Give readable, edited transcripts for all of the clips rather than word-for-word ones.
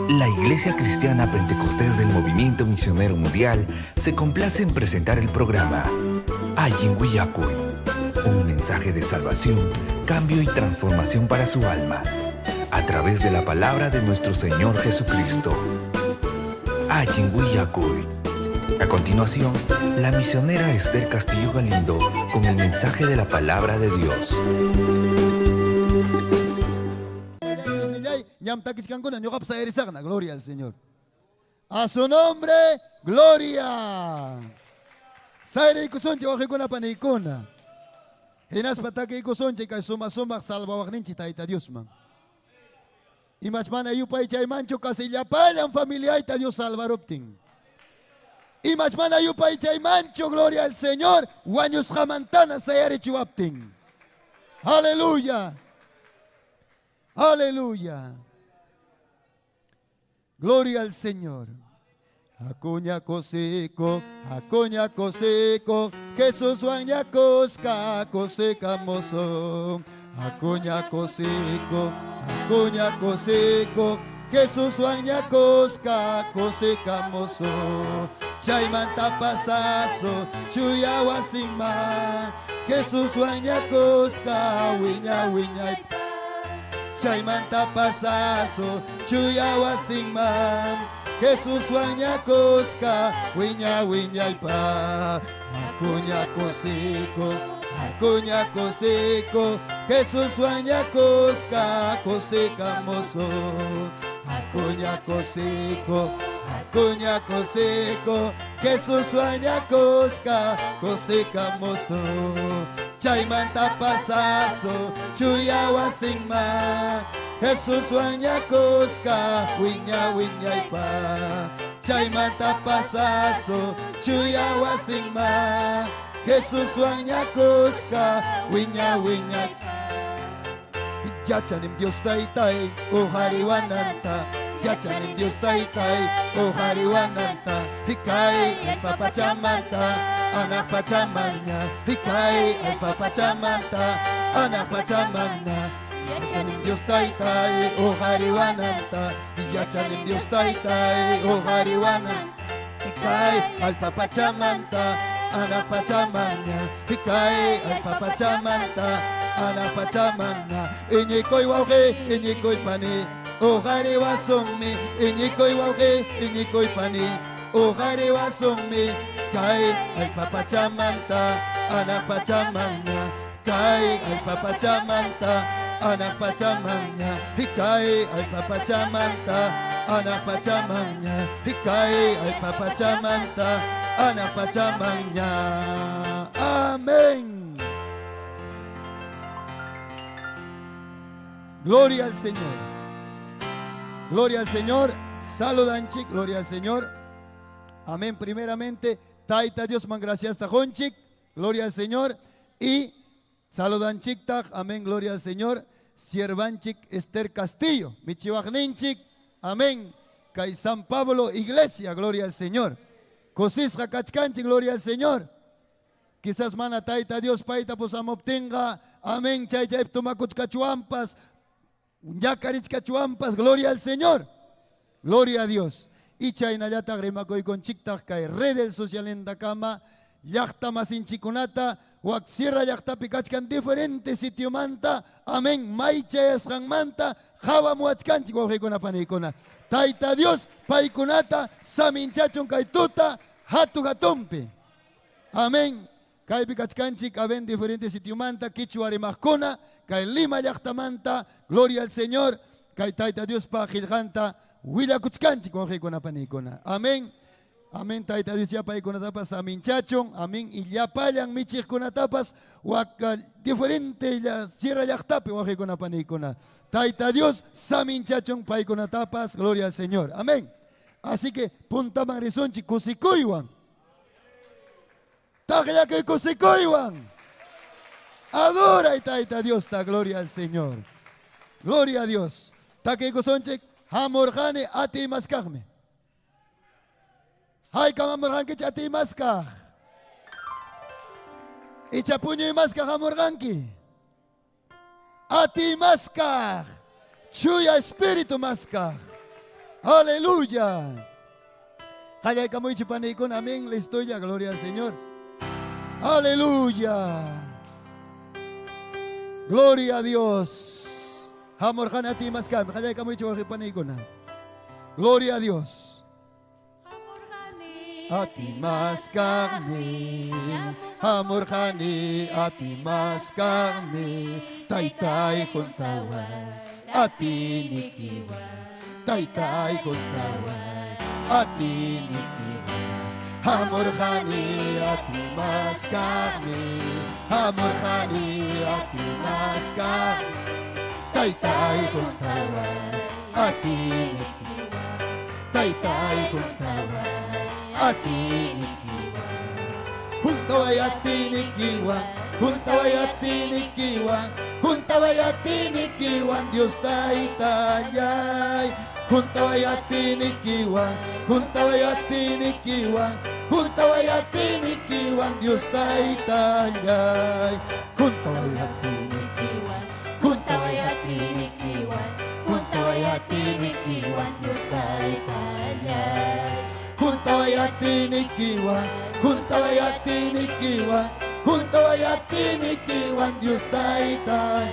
La Iglesia Cristiana Pentecostés del Movimiento Misionero Mundial se complace en presentar el programa Ayin Willacuy, un mensaje de salvación, cambio y transformación para su alma, a través de la palabra de nuestro Señor Jesucristo. Ayin Willacuy. A continuación, la misionera Esther Castillo Galindo con el mensaje de la palabra de Dios. Gloria al Señor. A su nombre, gloria. Saire kusonche wajikuna panikuna. Hinas patake kusonche kay suma salva wajninchi taita Dios man. Imachmana yupay chay mancho kasillapallan familia ita Dios salvaroptin. Imachmana yupay chay mancho, gloria al Señor, wañus jamantana sayare chiwaptin. Aleluya. Aleluya. Gloria al Señor. Acuña cosico, Jesús waña cosca, coseca mozo. Acuña cosico, Jesús waña cosca, coseca mozo. Chaimanta pasazo, chuya wasima. Jesús waña cosca, wiña. Chaimanta pasazo, chuya wasingman. Jesús waña cosca, wiña y pa. Acuña cosico, Jesús waña cosca, coseca mozo. Acuña cosico, Jesús waña cosca, coseca mozo. Chaimanta pasazo, chuya wasingma. Jesús waña cosca, wiña y pa. Chaimanta pasazo, chuya wasingma. Jesús waña cosca, wiña. Yachanim Dios taitai, ohariwananta. Yachanim Dios taitai, ohariwananta. Hikai el papachamanta, anak pachamanya. Hikai el papachamanta, anak pachamanya. Yachanim Dios taitai, ohariwananta. Yachanim Dios taitai, ohariwananta. Hikai al papachamanta, anak pachamanya. Hikai al papachamanta, anak pachamanya. Inyikoy wauke, inyikoy pani. Ohari wasongmi, inyikoy wauke, inyikoy pani. Ohari wasongmi, kai al papachamanta, anak pachamanya. Kai al papachamanta, anak pachamanya. Hikai al papachamanta, anak pachamanya. Hikai al papachamanta, anak pachamanya. Amén. Gloria al Señor. Gloria al Señor. Saludanchik. Gloria al Señor. Amén. Primeramente, taita Dios man gracias tajonchik. Gloria al Señor. Y saludanchik tak. Amén. Gloria al Señor. Siervanchik Esther Castillo. Michiwagninchik. Amén. Kay San Pablo Iglesia. Gloria al Señor. Cosis Hakachkanchik. Gloria al Señor. Quizás mana taita Dios paita pues amobtenga. Amén. Chay tumakuchkachuampas. Yakarich gloria al Señor, gloria a Dios. Y chaynallata gremakoy con chiktak kay red del social en Dakama, yachta masin chikunata, waksierra yachta pikachkan diferente sitio manta, amén, maicha esran manta, java muachkan chihuahikona panikona. Taita Dios, paikunata, saminchachon kay tuta, hatu gatumpe. Amén. Kay pikachkanchik aven diferente sitio manta, kichuare mahkona, kay Lima yachtamanta, gloria al Señor, kay taita Dios pa gilganta, huila kuchkanchik wajikona panikona. Amén. Amén, taita Dios ya paikona tapas aminchachon, amén, y ya payan michikona tapas, waka diferente ya sierra yachtape wajikona panikona. Taita Dios, saminchachon paikona tapas, gloria al Señor. Amén. Así que punta marisonchi kusikuiwan. Tagaya que kusikuiwan. Adora y taita Dios, ta gloria al Señor. Gloria a Dios. Ta que kusonche hamorjane ati maskagme. Hay kamamorjan que ati maskag. Y chapuño y maskag hamorjanki. Ati maskag. Chuya Espíritu Maska. Aleluya. Kaya kamoy chupanikon, amén. La historia, gloria al Señor. Aleluya. Gloria a Dios. Amor kanati Maska. Kaya kamoy chupanikon. Gloria a Dios. Ati mas kami, amor kani, ati mas kami, tay kuntaway, ati nikiway, tay kuntaway, ati nikiway, amor kani, ati mas kami, amor kani, ati mas kami, tay kuntaway, ati nikiway, tay kuntaway. Ati nikiwa, juntaway ati nikiwa, juntaway ati nikiwa, juntaway ati nikiwa, Dios taitayay. Juntaway ati nikiwa, juntaway ati nikiwa, juntaway ati nikiwa, Dios taitayay. Juntaway ati nikiwa, juntaway ati nikiwa, juntaway ati nikiwa, Dios taitayay. Juntaway ati nikiwa, juntaway ati nikiwa, juntaway ati nikiwa, Dios taitay.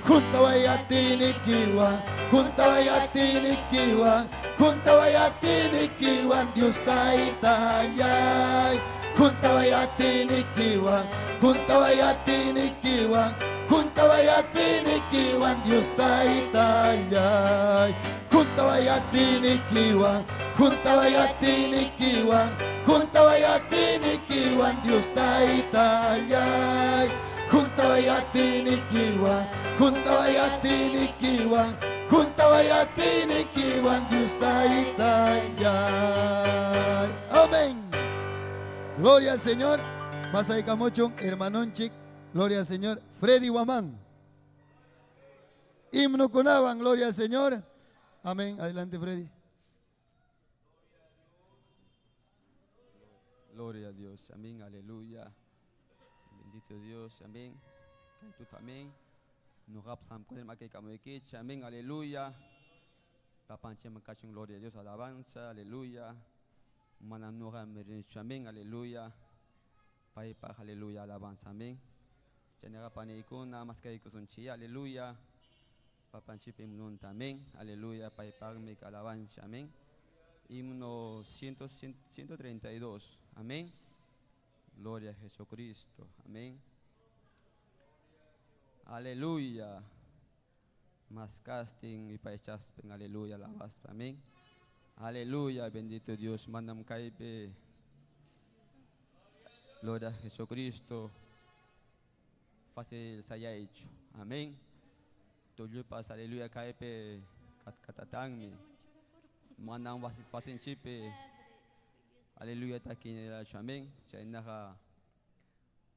Juntaway ati nikiwa, juntaway ati nikiwa, juntaway ati nikiwa, Dios taitay. Juntaway ati nikiwa, juntaway ati nikiwa, juntaway ati nikiwa, Dios taitay. Juntaway ati nikiwa, juntaway ati nikiwa, juntaway ati nikiwa, Dios taitayay. Juntaway ati nikiwa, juntaway ati nikiwa, juntaway ati nikiwa, Dios taitayay. Amén. Gloria al Señor. Pasa de Camochón, hermanón chic. Gloria al Señor. Freddy Guamán. Himno conaban, gloria al Señor. Amén. Adelante, Freddy. Gloria a Dios. Amén. Aleluya. Bendito Dios. Amén. Tú también. Nos rapsam con el maque camoequich. Amén. Aleluya. Papanche macachun. Gloria a Dios. Alabanza. Aleluya. Mananura merencho. Amén. Aleluya. Paipa. Aleluya. Alabanza. Amén. Chanera paneicuna. Mascaicos chía. Aleluya. Papanchipe himno también, aleluya, paiparme alabanza, amén. Himno 132, amén. Gloria a Jesucristo, amén. Aleluya. Más casting y paechaspen, aleluya, alabaspa, amén. Aleluya, bendito Dios, mandam caipe. Gloria a Jesucristo. Fácil se haya hecho, amén. Tujuh pas aleluya kaipe katatangmi manang wasin chipe aleluya takin la amén chainaha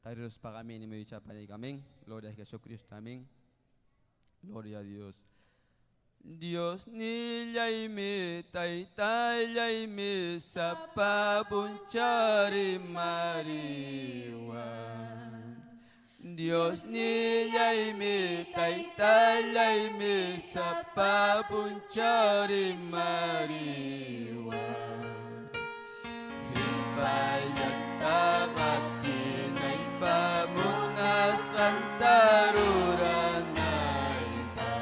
tariros pagamen y me dicha para amén. Gloria a Jesucristo, amén. Gloria a Dios. Dios ni yaime tai yaime sapabunchari mariwa. Dios ni yaime taitalaime sapapunchari mariwa. Hibayata mati naipa munas fantaruran naipa.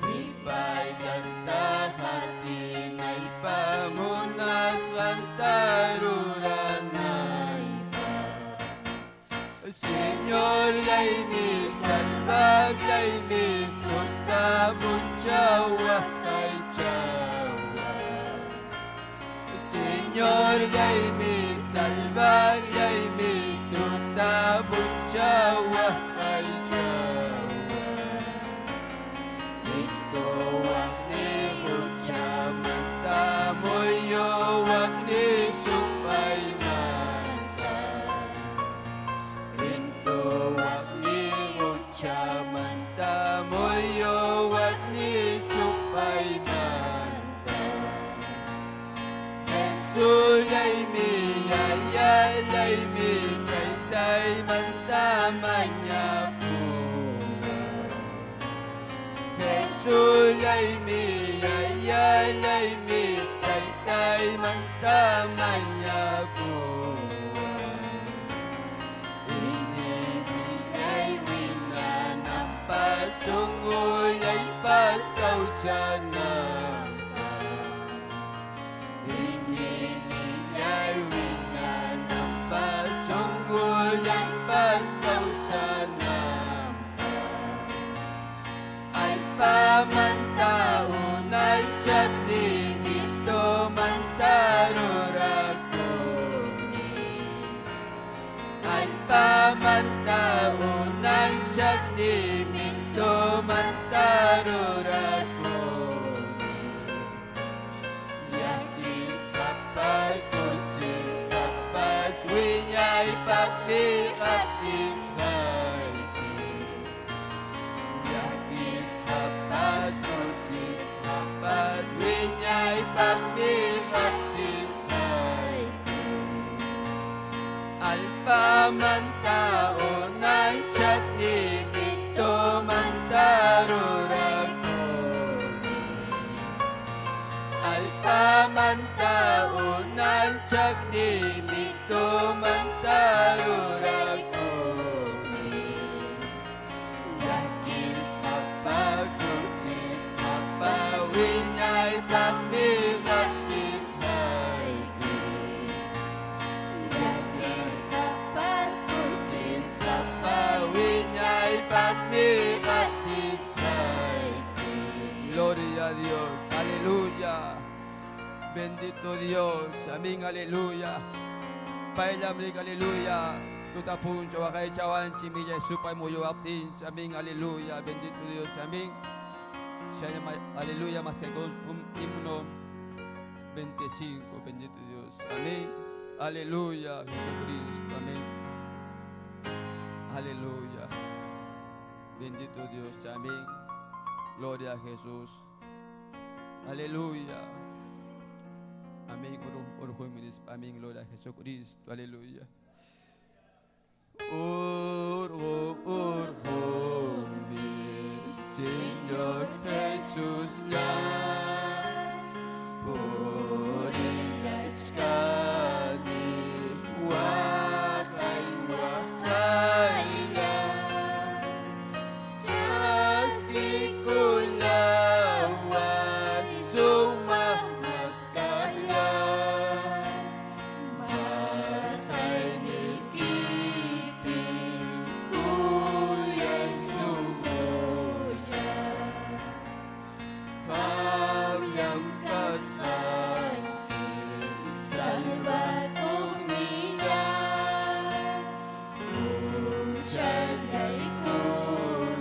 Hibayata mati naipa munas fantaruran naipa. Señor, yaimi, salva, yaimi, kota munchawa, kaichawa. Señor, yaimi, salva, yaimi, kota munchawa, kaichawa. Ito wakni munchamanta, moyo wakni supay manta. Chamanta moyo wakni supay manta. Jesus laimi ya laimi kay manta manya pula. lay mi ya lay mi tay tay man tamanya ko inibigay wina ng pasungoy ay paskaw sana inibigay wina ng pasungoy ay paskaw sana ay pamantaon ay tiyat ni mito mantaroragoni ay pamantaon ay tiyat ni mito mantaroragoni yakis kapas kusis kapas winyay pakbikat isay yakis kapas kusis kapas winyay pakbikat isay alpamantaon ang tiyat ni mito mantaroragoni alpamantaon ang tiyat ni mito mantaroragoni yakis kapas kusis kapas winyay pakbikat isay yakis kapas kusis kapas winyay pakbikat isay gloria a Dios aleluya bendito Dios amén aleluya Pailamrik aleluya tutapun chawa kay chawan chimilla supay mo yo aptin amén aleluya bendito Dios amén siya aleluya más que himno 25 bendito Dios amén aleluya Jesucristo amén aleluya bendito Dios amén gloria a Jesús aleluya amén amén gloria a Jesucristo aleluya mi Señor Jesús ya por inachkani wakay ya Chasti kulawan sumahmas kaya makay nikipin kuya sumuya Pamyam kasangkin salvatong niya Uchalay ko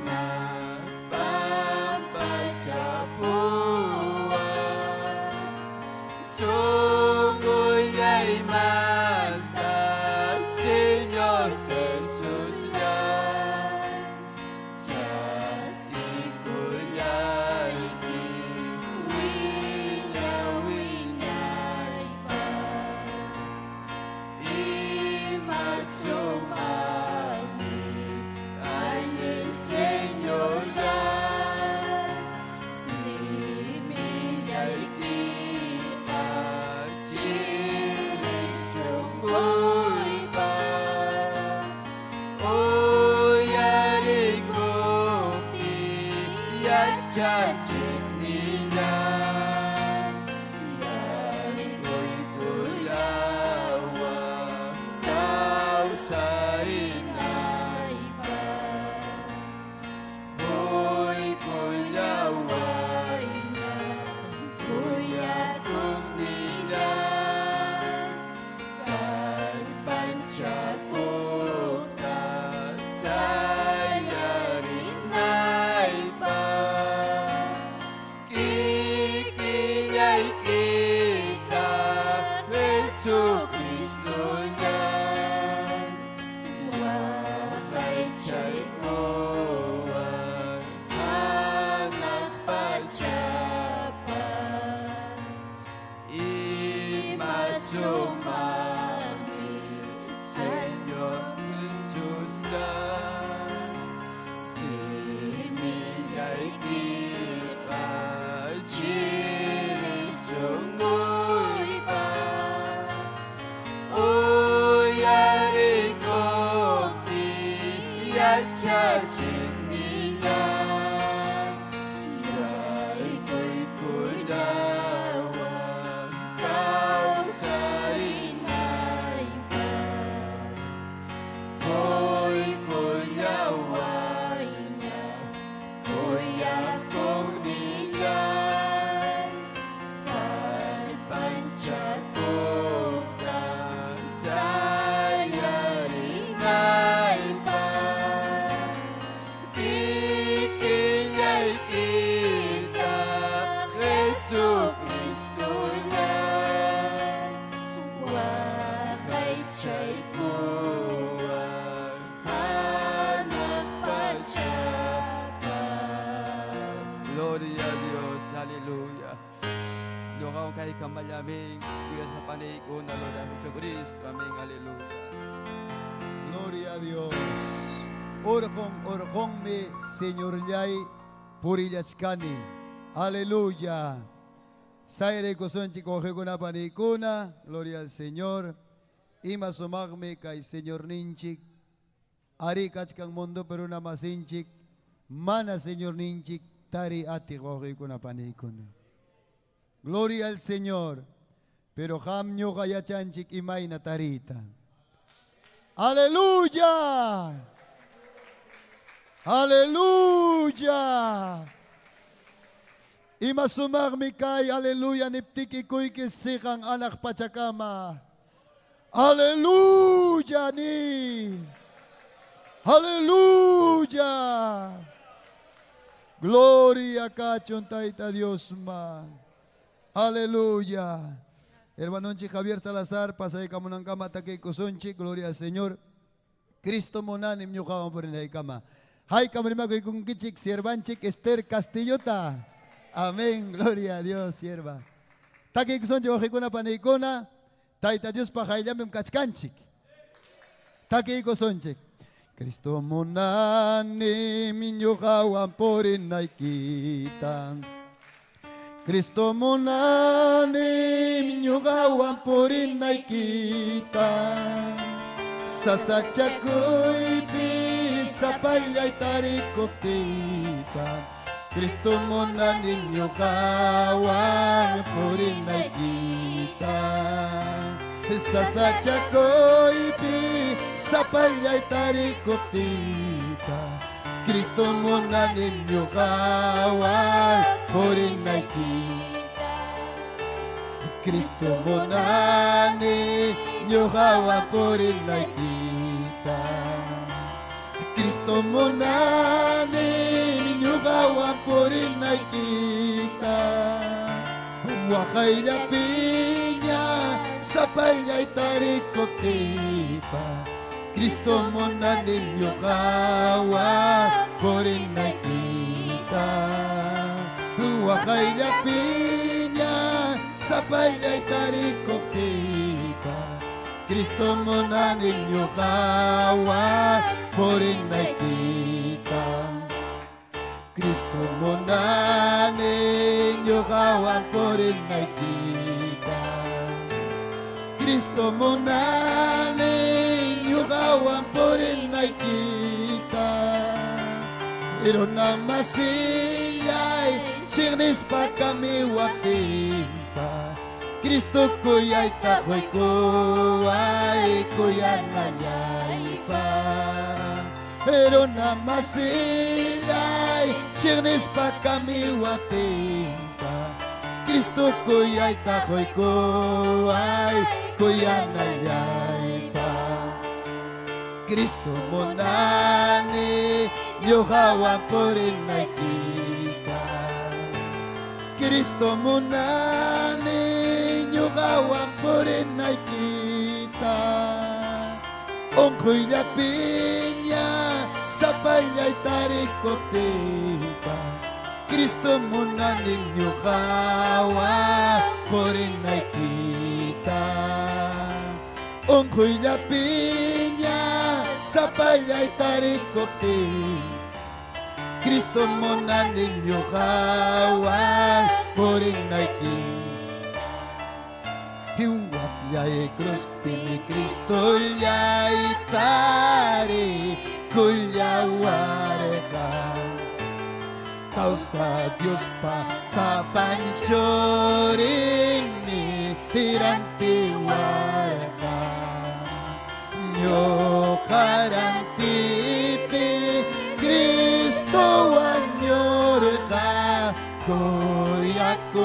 na pampachapuan Sungguh'y mantap Señor Jesús yan Diyos ikulyay winaw-winay pa Imasumali ayon Señor yan Similay kita Chile sungguh'y pa Oyari kopi yachachik nila Yari ko'y kulawa kausarinay pa Ko'y kulaway na kuyatos nila Kan panchakutan sayarinay pa Chili sungguh pa Uyari kokti ya cacininya Yai kui kulawan kau saringai pa Koi kulawainya Koi akong nilan Kay pancakuftan saya ringai pa Kikinyay kita Jesu Kristo na Wakay chay kuwan Anak pachapa Gloria a Dios, aleluya. Lokaw kay kamalaming, kuya sa panig una, Lord Jesucristo, amén, aleluya. Gloria a Dios. Orkong me Señor Yay Purilyachkani. Aleluya. Saire koson chiko na panikuna. Gloria al Señor. Ima sumagme kay Señor Ninchik. Ari kachkang mundo pero namasinchik. Mana Señor Ninchik. Tari ati ko na panikuna. Gloria al Señor. Pero hamnyo kaya chanchik imay na tarita. Aleluya. Aleluya. Imasumag mikay, aleluya, niptiki kuy kisikang anak pachakama. Aleluya ni. Aleluya. Gloria kachon taita Dios ma. Aleluya. Hermanonchi Javier Salazar, pasay kamo ng kama takay kusonchi, gloria al Señor. Cristo mo na nimyo kamo po rin ay kama. Hay kamo rin magoy kong kichik, siervanchik Esther Castillota. Amén, gloria a Dios, sierva. Takay kusonchi, wakay ko na panikona, taita Dios pa kailamim kachkanchik. Takay kusonchik. Cristo mo na nimyo kawan po rin ay kitang. Cristo mo na ninyo kawan po rin ay kita. Sa sadya ko'y sa palyay tarikop tita. Cristo mo na ninyo kawan po rin ay kita. Sa sadya ko'y sa palyay tarikop tita. Cristo mo na ninyo kawan po rin ay kita. Cristo mo na ninyo kawan po rin ay kita. Cristo mo na ninyo kawan po rin ay kita. Wakay na pinya sa palyay tarikop tipa. Cristo mo na ninyo kawan po rin ay kita. Wakay na pinya sa palyay tarikop tipa. Cristo mo na ninyo kawan po rin ay kita. Cristo mo na ninyo kawan po rin ay kita. Cristo mo na ninyo kawan po rin ay kita. Pero na masilay, sirnis pa kami wakin pa. Cristo kuya'y takoy ko ay kuya nanyay pa. Pero na masilay, sirnis pa kami wakin pa. Cristo kuya'y takoy ko ay kuya nanyay pa. Cristo mo na ninyo kawan po rin ay kita. Cristo mo na ninyo kawan po rin ay kita. Ongkoy na pinya sa palyay tarikop tipa. Cristo mo na ninyo kawan po rin ay kita. Ongkoy na pinya sa palyay tarikop tipa. Cristo mo na ninyo kawan po choring naiki Hiwak yay cruz pini Cristo yay tari Kulyawareka Causa Dios pa sa panchoring ni Hirantiwareka Nyo karantipi Cristo anyorka Kuyakuasta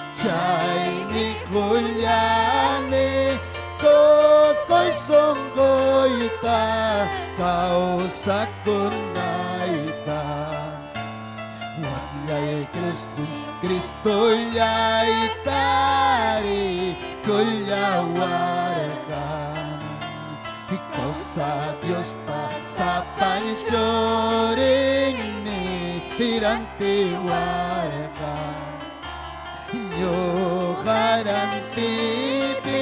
Chay ni kulyane Kokoy songgoyta Kausa kunaita Wakyay Cristo yay tari Kulyawarka Ikaw sa Diyos pa sa panchoring ni Hirantiwarka Inyo karantipi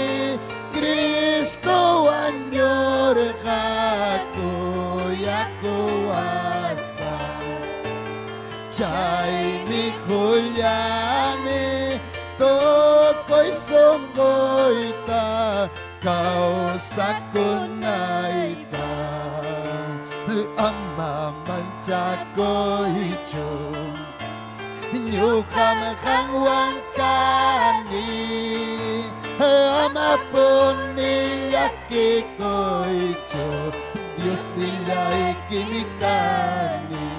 Cristo anyorka Kuya kuwasa Chay mi kulyane Tokoy songgoyta Kausa kunaita Ama manchakoy chong Nyukam kangwang kani Ama puni yakikoy chong Diyos nila'y kinikani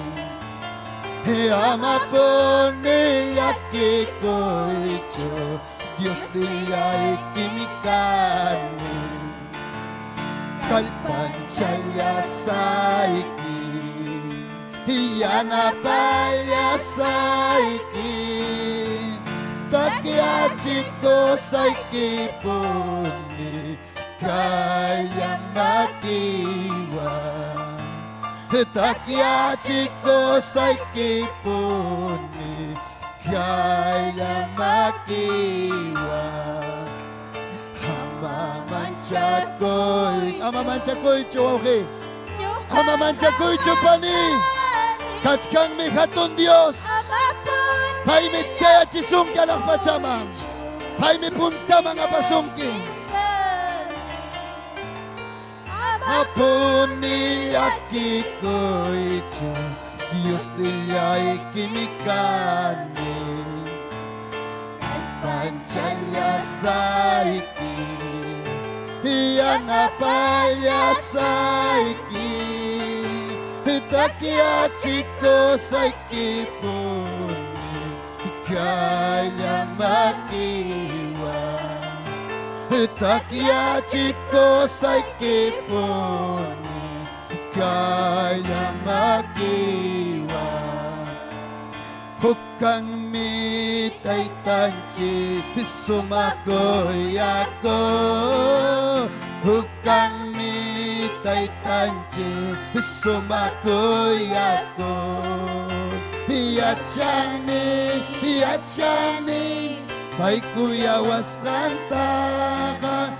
Ama puni yakikoy chong Diyos nila'y kinikani Kalpansaya saiki Yana palya saiki Takya chiko saiki puni Kaya makiwa Takya chiko saiki puni Kaya makiwa Ama manchakoy choke Ama manchakoy chupani Kachkang mi hatun Dios Pai mi chaya chisungki alang pachama Pai mi punta mga pasungki Apuni yakikoy cho Dios nila'y kinikani Panchalya saiki Yana palya saiki Takya chiko saiki puni Kaya makiwa Takya chiko saiki puni Kaya makiwa Hukang mitay tanchi Sumakoy ako Hukang mitay tanchi Sumakoy ako Yachani Pay kuyawas kantaka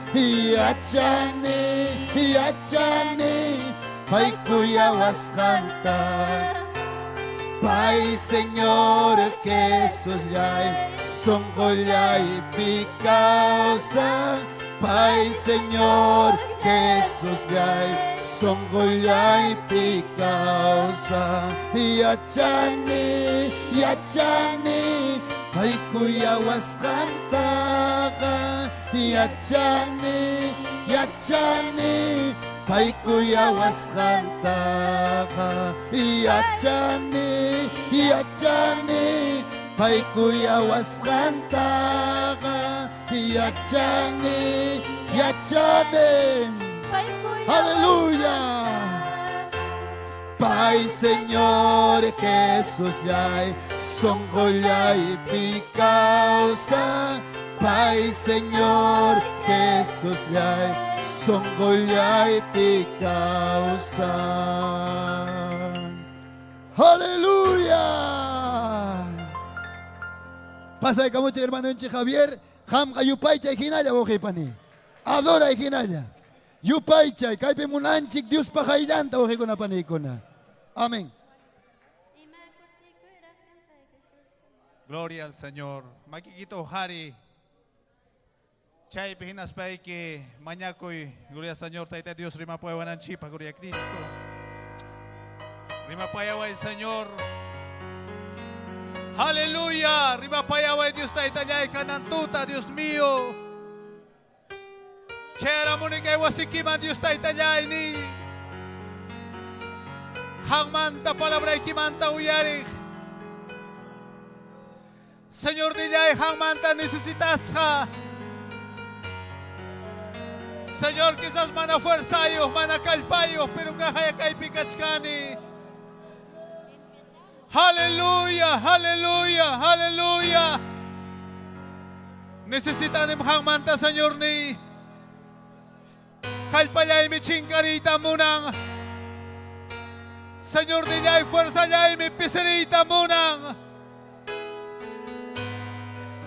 Yachani Pay kuyawas kantaka Pai Señor Jesús yay Songoyay picausa Pai Señor Jesús yay Songoyay picausa Yachani Pai kuyawas kantaka Yachani Pai kuyawas kantaka Yachani Pai kuyawas kantaka Yachani Aleluya Pai Señor Jesús yay Songoyay picausa Pai Señor Jesús yay Songoyay picausa Aleluya Pasay ka mucho hermano Enche Javier Ham kayupay chay hinaya okay pani Adora hinaya Yupay chay kaype munanchik Dios pahaydanta okay ko na pani ko na Amen Gloria al Señor. Makikito hari. Chay pihinas pay que mañakoy. Gloria al Señor. Taita Dios rima puewan chipa. Gloria a Cristo. Rima payawa el Señor. Aleluya. Rima payawa Dios taita yay kanantuta. Dios mío. Chera munikay wasikiman Dios taita yay ni. Hangmanta palabra ikimanta uyari. Señor Dillay, Hangmanta necesitas ka. Señor, quizás mana fuerza ellos, mana calpayos, pero kahaya kay pikachkani. Aleluya, aleluya, aleluya. Necesitan ng Hangmanta, Señor ni. Kalpayay mi chingarita munang. Señor Dillay, fuerza yay mi piserita munang.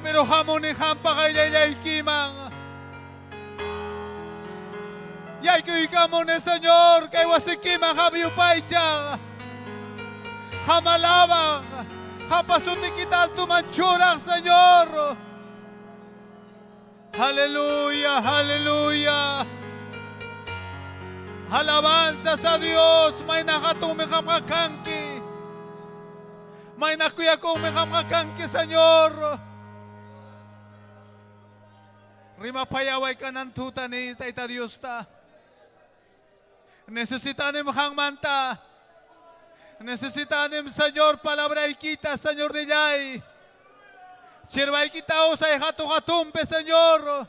Pero hamon ni hampa kay yay kimang. Yay ko ikamon ni Señor kay wasikimang habiyo paychang. Hamalawang, hapasuti kita tumanchurang Señor. Haleluya, haleluya. Alabanza sa Dios, may nakatumikam kakangki. May nakuya kumikam kakangki, Señor. Rima payaway ka ng tuta ni Taita Dios ta. Necesitanim Hangmanta. Necesitanim, Señor, palabra kita, Señor Dillay. Sirvay kita o sa hatu-hatumpe, Señor.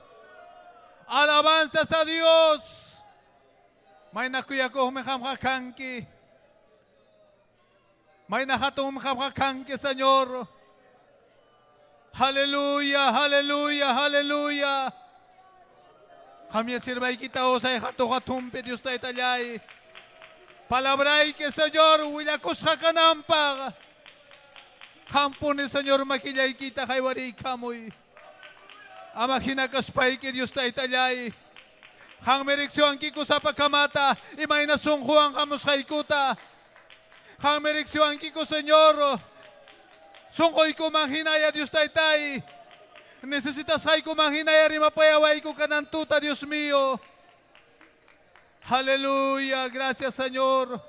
Alabanzas a Dios. May nakuya ko humikam-hakangki. May nakatumikam-hakangki, Señor. Haleluya, haleluya, haleluya. Kami sirvay kita o sa hatu-hatumpe, Dios tayo talyay. Palabray que, Señor, huyakos hakanampag. Kampo ni Señor, makilay kita kay wari kamoy. Ama kinakaspay que Dios tayo talyay. Hang meriksyon kiko sa pagkamata, imay nasungko ang kamos kay kuta. Hang meriksyon kiko, Señor, sungkoy ko manghinaya, Dios tayo tayo. Necesitas ay ko manghinaya, rimapayaway ko kanantuta, Dios mío. Aleluya, gracias, Señor.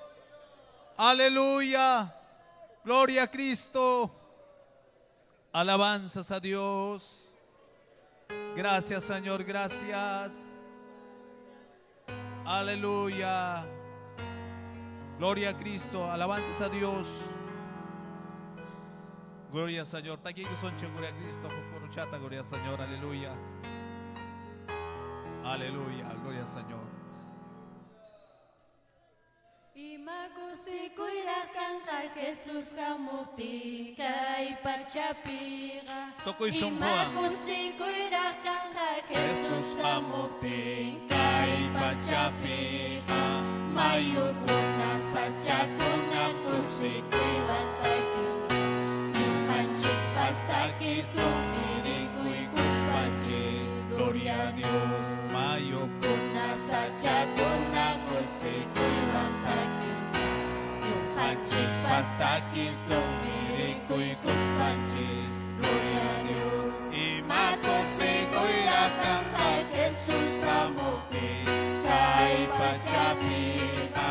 Aleluya, gloria a Cristo. Alabanzas a Dios. Gracias, Señor, gracias. Aleluya. Gloria a Cristo, alabanzas a Dios. Gloria al Señor. Taki son gloria a Cristo. Chata, gloria al Señor. Aleluya. Aleluya. Gloria al Señor. Imakusikuirakan kay Jesus sa mukti kay pachapira. Tokoy sungkuang. Imakusikuirakan kay Jesus sa mukti kay pachapira. Mayukot na sa tiyakon na kusikuiwan tayo. Hasta que sumiri kuspanchi, gloria a Dios. Mayo Kuna sacha kuna kusikoy wantaki. Yung hachik hasta que sumiri kuspanchi, gloria a Dios. Makusikoy lakang kay Jesus sa mukti, kay pachapika.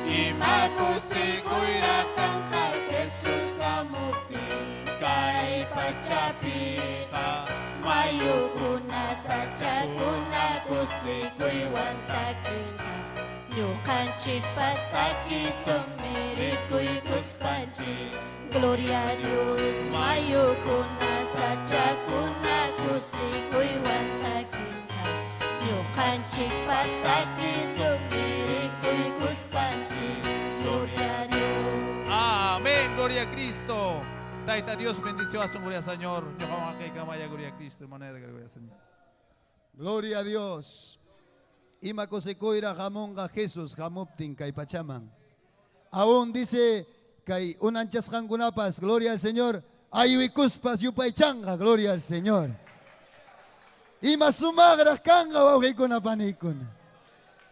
Imakusikoy lakang kay Jesus sa mukti, kay pachapika. Mayuko na sa tiyakuna kusikoy wantakina. Nyukanchik pastaki sumirikoy kuspanchi. Gloria a Dios. Mayuko na sa tiyakuna kusikoy wantakina. Nyukanchik pastaki sumirikoy kuspanchi. Gloria a Dios. Amén, gloria a Cristo. Taita Dios bendición a su gloria, Señor. Yo como que camaya gloria a Cristo, moneda gloria, Señor. Gloria a Dios. Ima kosikoira jamonga Jesús jamuptin kay pachaman. Aún dice kay unanchas jangunapas, gloria al Señor. Ayuikuspas yupaychanga, gloria al Señor. Ima sumagras kanga waway kunapanikun.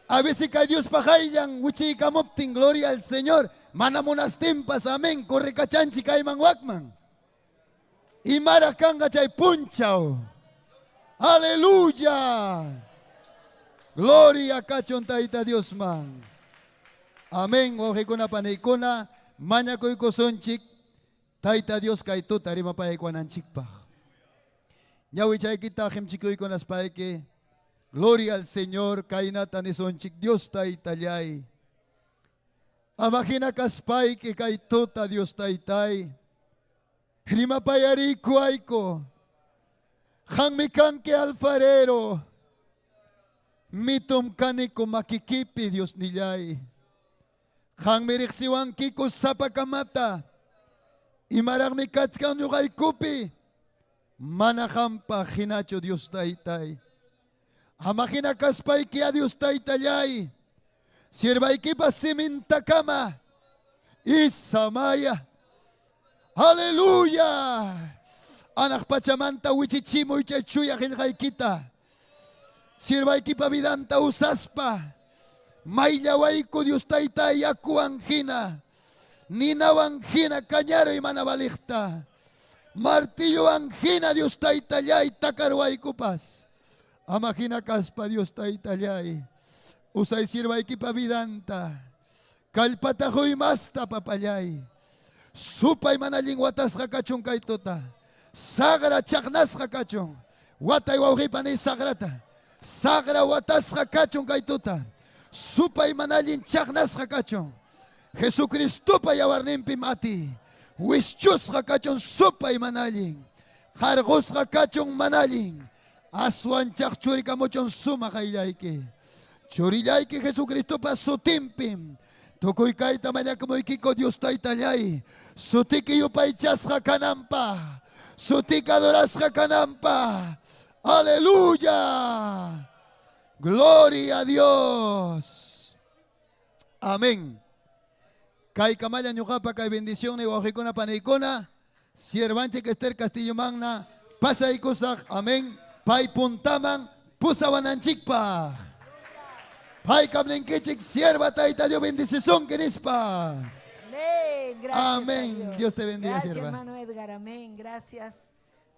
A veces kay Dios pajayang uchi kamuptin, gloria al Señor. Manamunas timpas, amén. Corre cachanchi kay mangwakman. Y maracanga chay punchao. Aleluya. Gloria cachon taita Dios man. Amén. Wajikuna panikuna. Maña koy kosonchik. Taita Dios kay tu tarima pa ikwananchikpa. Nyawi chay kita himchikoy con las paike. Gloria al Señor. Kainata ni sonchik. Dios taita yay. Amagina kaspay que kay tuta Dios taitay. Rima payari kuaiko. Hang mikan ke alfarero. Mitum kaniko makikipi Dios nilay. Hang miriksiwan kiko sapakamata. Imarang mikatskan yukay kupi. Manakampa hinacho Dios taitay. Amagina kaspay que a Dios taitayay. Sirva equipa siminta cama. Isamaya. Aleluya. Anak pachamanta wichichimo y chachuya kita. Sirva equipa vidanta usaspa. Mayla waiko Dios taita yaku angina. Nina angina cañaro y manabalikta. Martillo angina Dios taita yay takarwaiko pas. Amagina caspa Dios taita yay. Usay sirva equipa vidanta. Kalpatahoy masta papayay. Supay manaling watas kakachong kay tota. Sagra chaknas kakachong. Watay wawhipan ay sagrata. Sagra watas kakachong kay tota. Supay manaling chaknas kakachong. Jesucristo pa yawarnim pimati. Wischus kakachong supay manaling. Kargos kakachong manaling. Aswan chakchuri kamochong suma kaylay ke. Chorillay que Jesucristo pasó timpim. Tokoy kay tamanya como ikiko Dios taitallay. Sutiki yupaychas hakanampa. Sutika adoras hakanampa. Aleluya. Gloria a Dios. Amén. Kay kamaya nyukapa kay bendición ni wajikona panikona. Siervanche que Esther Castillo Magna. Pasa ikusak. Amén. Pay puntaman. Pusawananchikpa. Pai kablinkichik sierva taita Dios bendición que nispa. Amén. Gracias. Amén. Dios te bendiga, Gracias, sierva. hermano Edgar. Amén. Gracias.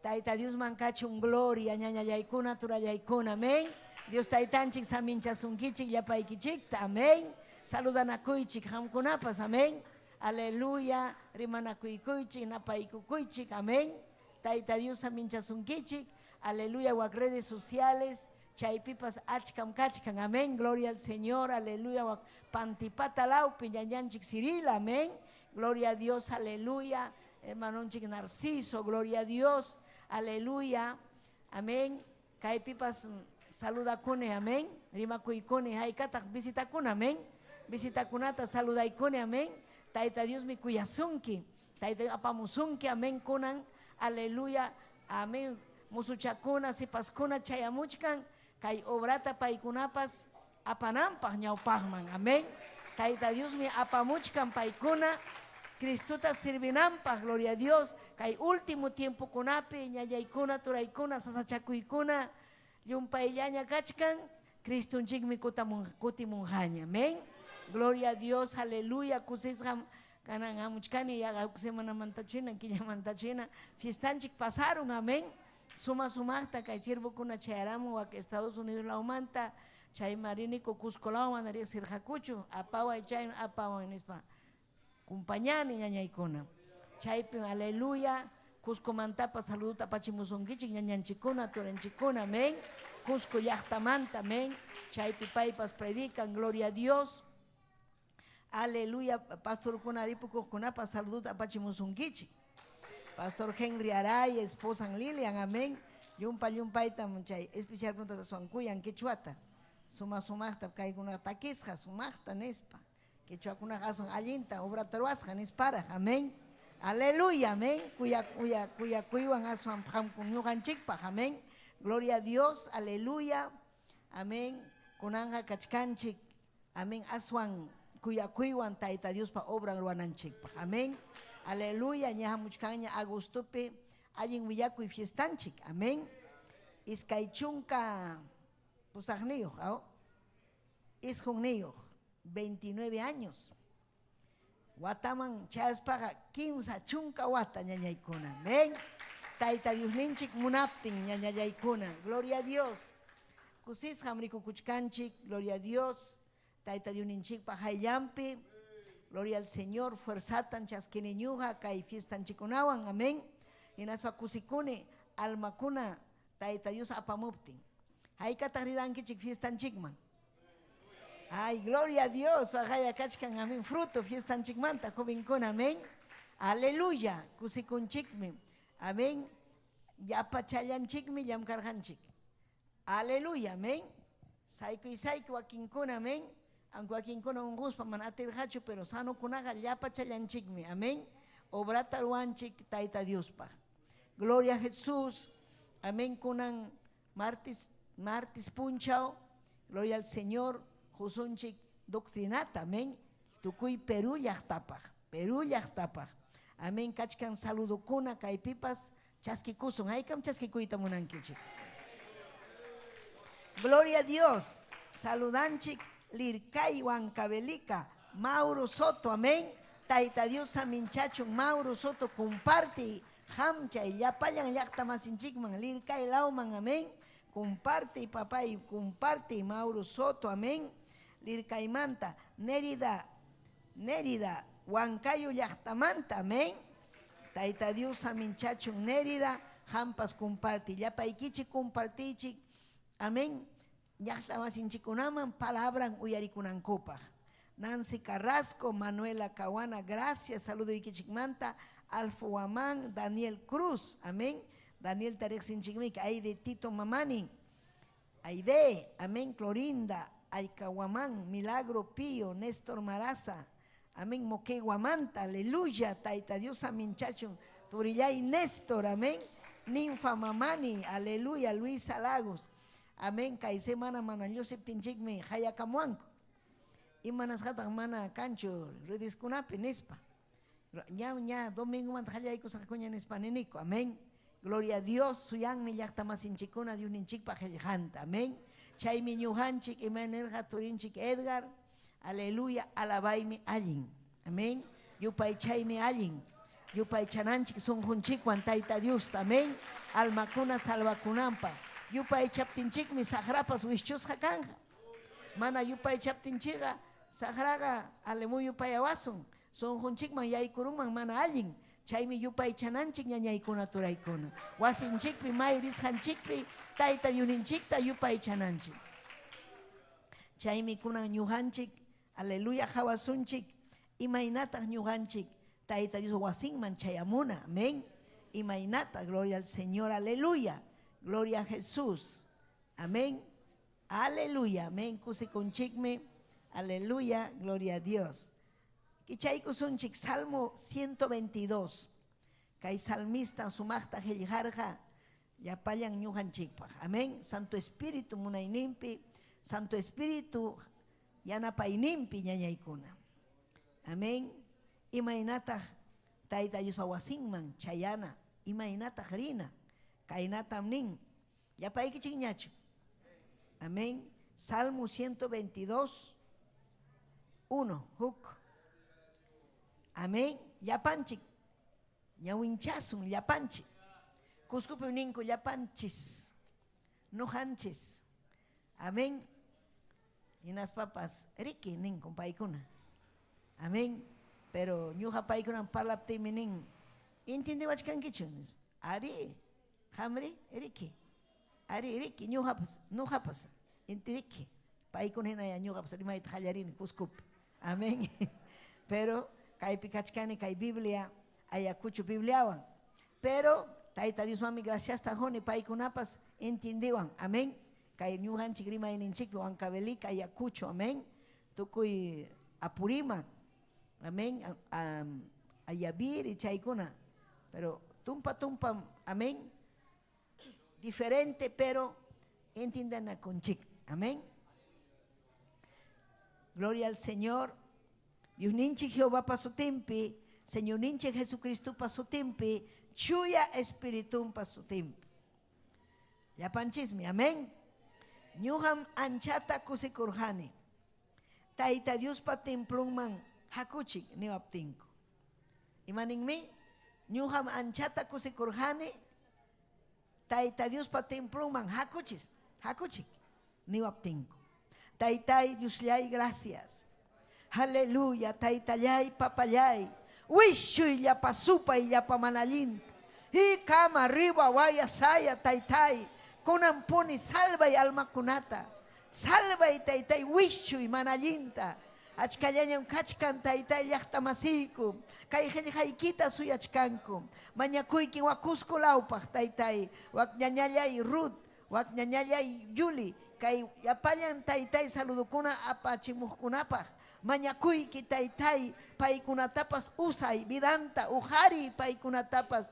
Taita Dios mancacho un gloria. Ñaña yaikuna, tura yaikuna. Amén. Dios taitanchik samincha sunkichik yapaikichik. Amén. Saludan a kuichik hamkunapas. Amén. Aleluya. Rimana kuikuichik, napaikukuichik. Amén. Taita Dios samincha sunkichik. Aleluya. Wak redes sociales. Chaypipas achkam kachkan, amén, gloria al Señor, aleluya, pantipata laupi, ñañanchik Ciril, amén, gloria a Dios, aleluya, hermanonchik Narciso, gloria a Dios, aleluya, amén, kaypipas saluda kune, amén, rima kuikune, haikatak visita kun, amén, visita kunata saluda ikune, amén, taita Dios mi kuyasunki, taita apamusunki, amén, kunan, aleluya, amén, musuchakuna, sipaskuna, chayamuchkan, kay obrata paikunapas apanampas ñawpajman. Amén. Taita Dios mi apamuchkan paikuna. Cristuta sirvinampas, gloria a Dios. Kay último tiempo kunapi ñayaykuna, turaykuna, sasachakuykuna, yumpayllaña kachkan, Cristunchikmi kutimunjaña. Amén. Gloria a Dios, aleluya. Kusisham kanan amuchkani yaga semana mantachina, quilla mantachina. Fiestanchik pasaron, amén. Suma sumasta kay sirvo kuna chayaramu wak Estados Unidos la umanta chay marinico Cusco la umanaria sirjacucho apawa chay apawa nispa kumpanyani ñañaykuna chaypi aleluya Cusco mantapa saluduta pachimusunkichik ñañanchikuna turanchikuna amén Cusco llaqtamanta amén chaypi paypas predican gloria a Dios aleluya pastor kuna ripukukunapas saluduta pachimusunkichik Pastor Henry Aray, esposa Lilian, amén. Yumpay munchay, especial con ta suancuyan quechuata. Sumasta kayguna taquisja, sumasta nespa. Quechua kuna gason allinta, obra taruasja nespara, amén. Aleluya, amén. Kuyuan asuan pam kunyugan chikpa, amén. Gloria a Dios, aleluya, amén. Kunanja kachkanchik, amén. Asuan kuyuan taita Dios pa obra ruanan chikpa, amén. Aleluya, ñaja muchkaña agustupe, allin willaku y fiestanchik, amén. Iskaychunka, pusagniyo, isjunniyo, 29 años. Wataman chaspaga, 15 chunka wata ñañaykuna, amén. Taita Dios ninchik munaptin ñañallaykuna. Gloria a Dios. Kusis hamri kukuchkanchik. Gloria a Dios. Taita Dios ninchik pajayllampi. Gloria al Señor. Fuerzatan chaskiniñuja kay fiestan chikunawan. Amén. Inaspa kusikuni almakuna Taita Dios apamuptin. Hayka tariranki chik fiestan chikman. Ay, gloria a Dios. Ajaya kachkan amén. Fruto fiestan chikmanta. Jovencuna. Amén. Aleluya. Kusikunchikmi. Amén. Yapa chayanchikmi llamkarjanchik. Aleluya. Amén. Saiko y saiko wakinkuna. Amén. Aunque wakinkuna unguspa manatirhachu, pero sano kunaga yapa chayanchikmi. Amén. Obrata ruanchik taita Diospa. Gloria a Jesús. Amén. Kunan martis punchao. Gloria al Señor. Jusunchik doctrinata. Amén. Tukuy Perú llaqtapaj. Perú llaqtapaj. Amén. Kachkan saludo kuna kaipipas chaskikusun. Haykam chaskikuyta munankichik. Gloria a Dios. Saludanchik Lircay Huancavelica. Mauro Soto. Amén. Taita Dios aminchachun Mauro Soto comparte. Hamcha y yapayan llaqtamasinchikman. Lircay Lauman. Amén. Comparte papá y comparte Mauro Soto. Amén. Lircay Manta. Nérida. Huancayo llaqtamanta, amén. Taita Dios aminchachun Nérida, jampas comparte. Ya paikichi compartichi, amén. Llaqtamasinchikunaman palabran uyarikunankupaj. Nancy Carrasco, Manuela Caguana, gracias, saludo ikichikmanta. Alfo Huamán, Daniel Cruz, amén. Daniel Tarek Sinchikmik, Aide Tito Mamani, Aide, amén. Clorinda, Aycahuamán, Milagro Pío, Néstor Maraza. Amén, Moqueguamanta, aleluya, Taita Dios aminchachun, Turillay Néstor, amén, Ninfa Mamani, aleluya, Luisa Lagos, amén, Kaise mana Yosep Tinchikme, Hayakamuanco, y manas hatan mana cancho, rediscunape, Nespa, ya, domingo man Hayaico Sacuña Nespa, Nenico, amén, gloria a Dios, Suyang mi llaqtamasinchikuna, Dios ninchik pa Hejanta, amén, Chaymi Ñuhanchik, Imanerja Turinchik Edgar, aleluya, alabaymi allin. Amén. Yupay chaymi allin. Yupay chananchik son junchik Taita Dios. Amén. Almakuna salvakunampa. Yupay chaptinchikmi sagrapas wischus hakanja. Mana yupay chaptinchiga sagraga alemu yupay awasun. Son junchikman yaykurunman mana allin. Chaymi yupay chananchik ñañaykuna turaykuna. Wasinchikpi mayris hanchikpi Taita yuninchikta yupay chananchik. Chaymi kunan ñuhanchik. Aleluya, Jawasunchik, Imainata ñuganchik, Taita Dios wasinman chayamuna, amén. Imainata, gloria al Señor, aleluya, gloria a Jesús, amén, aleluya, amén. Kusikunchikme, aleluya, gloria a Dios. Kichaykusunchik, Salmo 122, Kay salmista sumachta heljarja, yapayan ñuganchikpa, amén. Santo Espíritu munaynimpi, Santo Espíritu yanapayninpi ñañaykuna. Amén. Imaynata Taita Dios wasinman chayana. Imaynata rina. Kainatam nin. Yapaykichik ñachu. Amén. Salmo 122, 1. Huk. Amén. Yapanchik. Ñawinchasun yapanchik. Cuscupi ninku yapanchis. Nujanchis. Amén. Y las papas, Ricky, nin, con paikuna. Amén. Pero, ñuja paikuna palapte minin. Entiende wachkan kichunis. Ari, hamri, Ricky. Ari, Ricky, ñujapas, no japas. Entiende. Paikuna hina ñujapas, rimay tjallarin, cuscup. Amén. Pero, kay pikachkani, kay Biblia, ayakuchu Bibliawan. Pero, Taita Dios mami, gracias tajoni, paikunapas, entendiwan. Amén. Kay ñuhanchik rimayninchik Huancavelica Ayacucho, amén. Tukuy Apurimac, amén. Ayavir y chaykuna. Pero tumpa, amén. Diferente, pero entiendan a conchik, amén. Gloria al Señor. Dios ninchi Jehová pa su tempi, Señor ninchi Jesucristo pa su tempi, chuya espiritum pa su tempi. Ya panchismi, amén. Ñuham anchata kusikurjani. Taita Dios pa templumman hakuchik niwaptinku. Imaningmi, ñuham anchata kusikurjani Taita Dios pa templo man hakuchis. Niwaptinko. Taitay Dios llay gracias. Aleluya. Taita llay papayay. Wishu illa pa supa illa pa manalin. Y cama arriba vaya saya taitay. Kunampuni salva y alma kunata. Salva y taitay wishu y manalinta. Achkallanyam kachkan taitay llaqtamasiku. Kay haykita suyachkanku. Mañakuyki wakusku lawpaq taitay. Wak ñañallay Ruth. Wak ñañallay Yuli. Kay yapallan taitay saludukuna apachimuqkunapaq. Mañakuyki taitay paykunatapas usay vidanta uhari paykunatapas.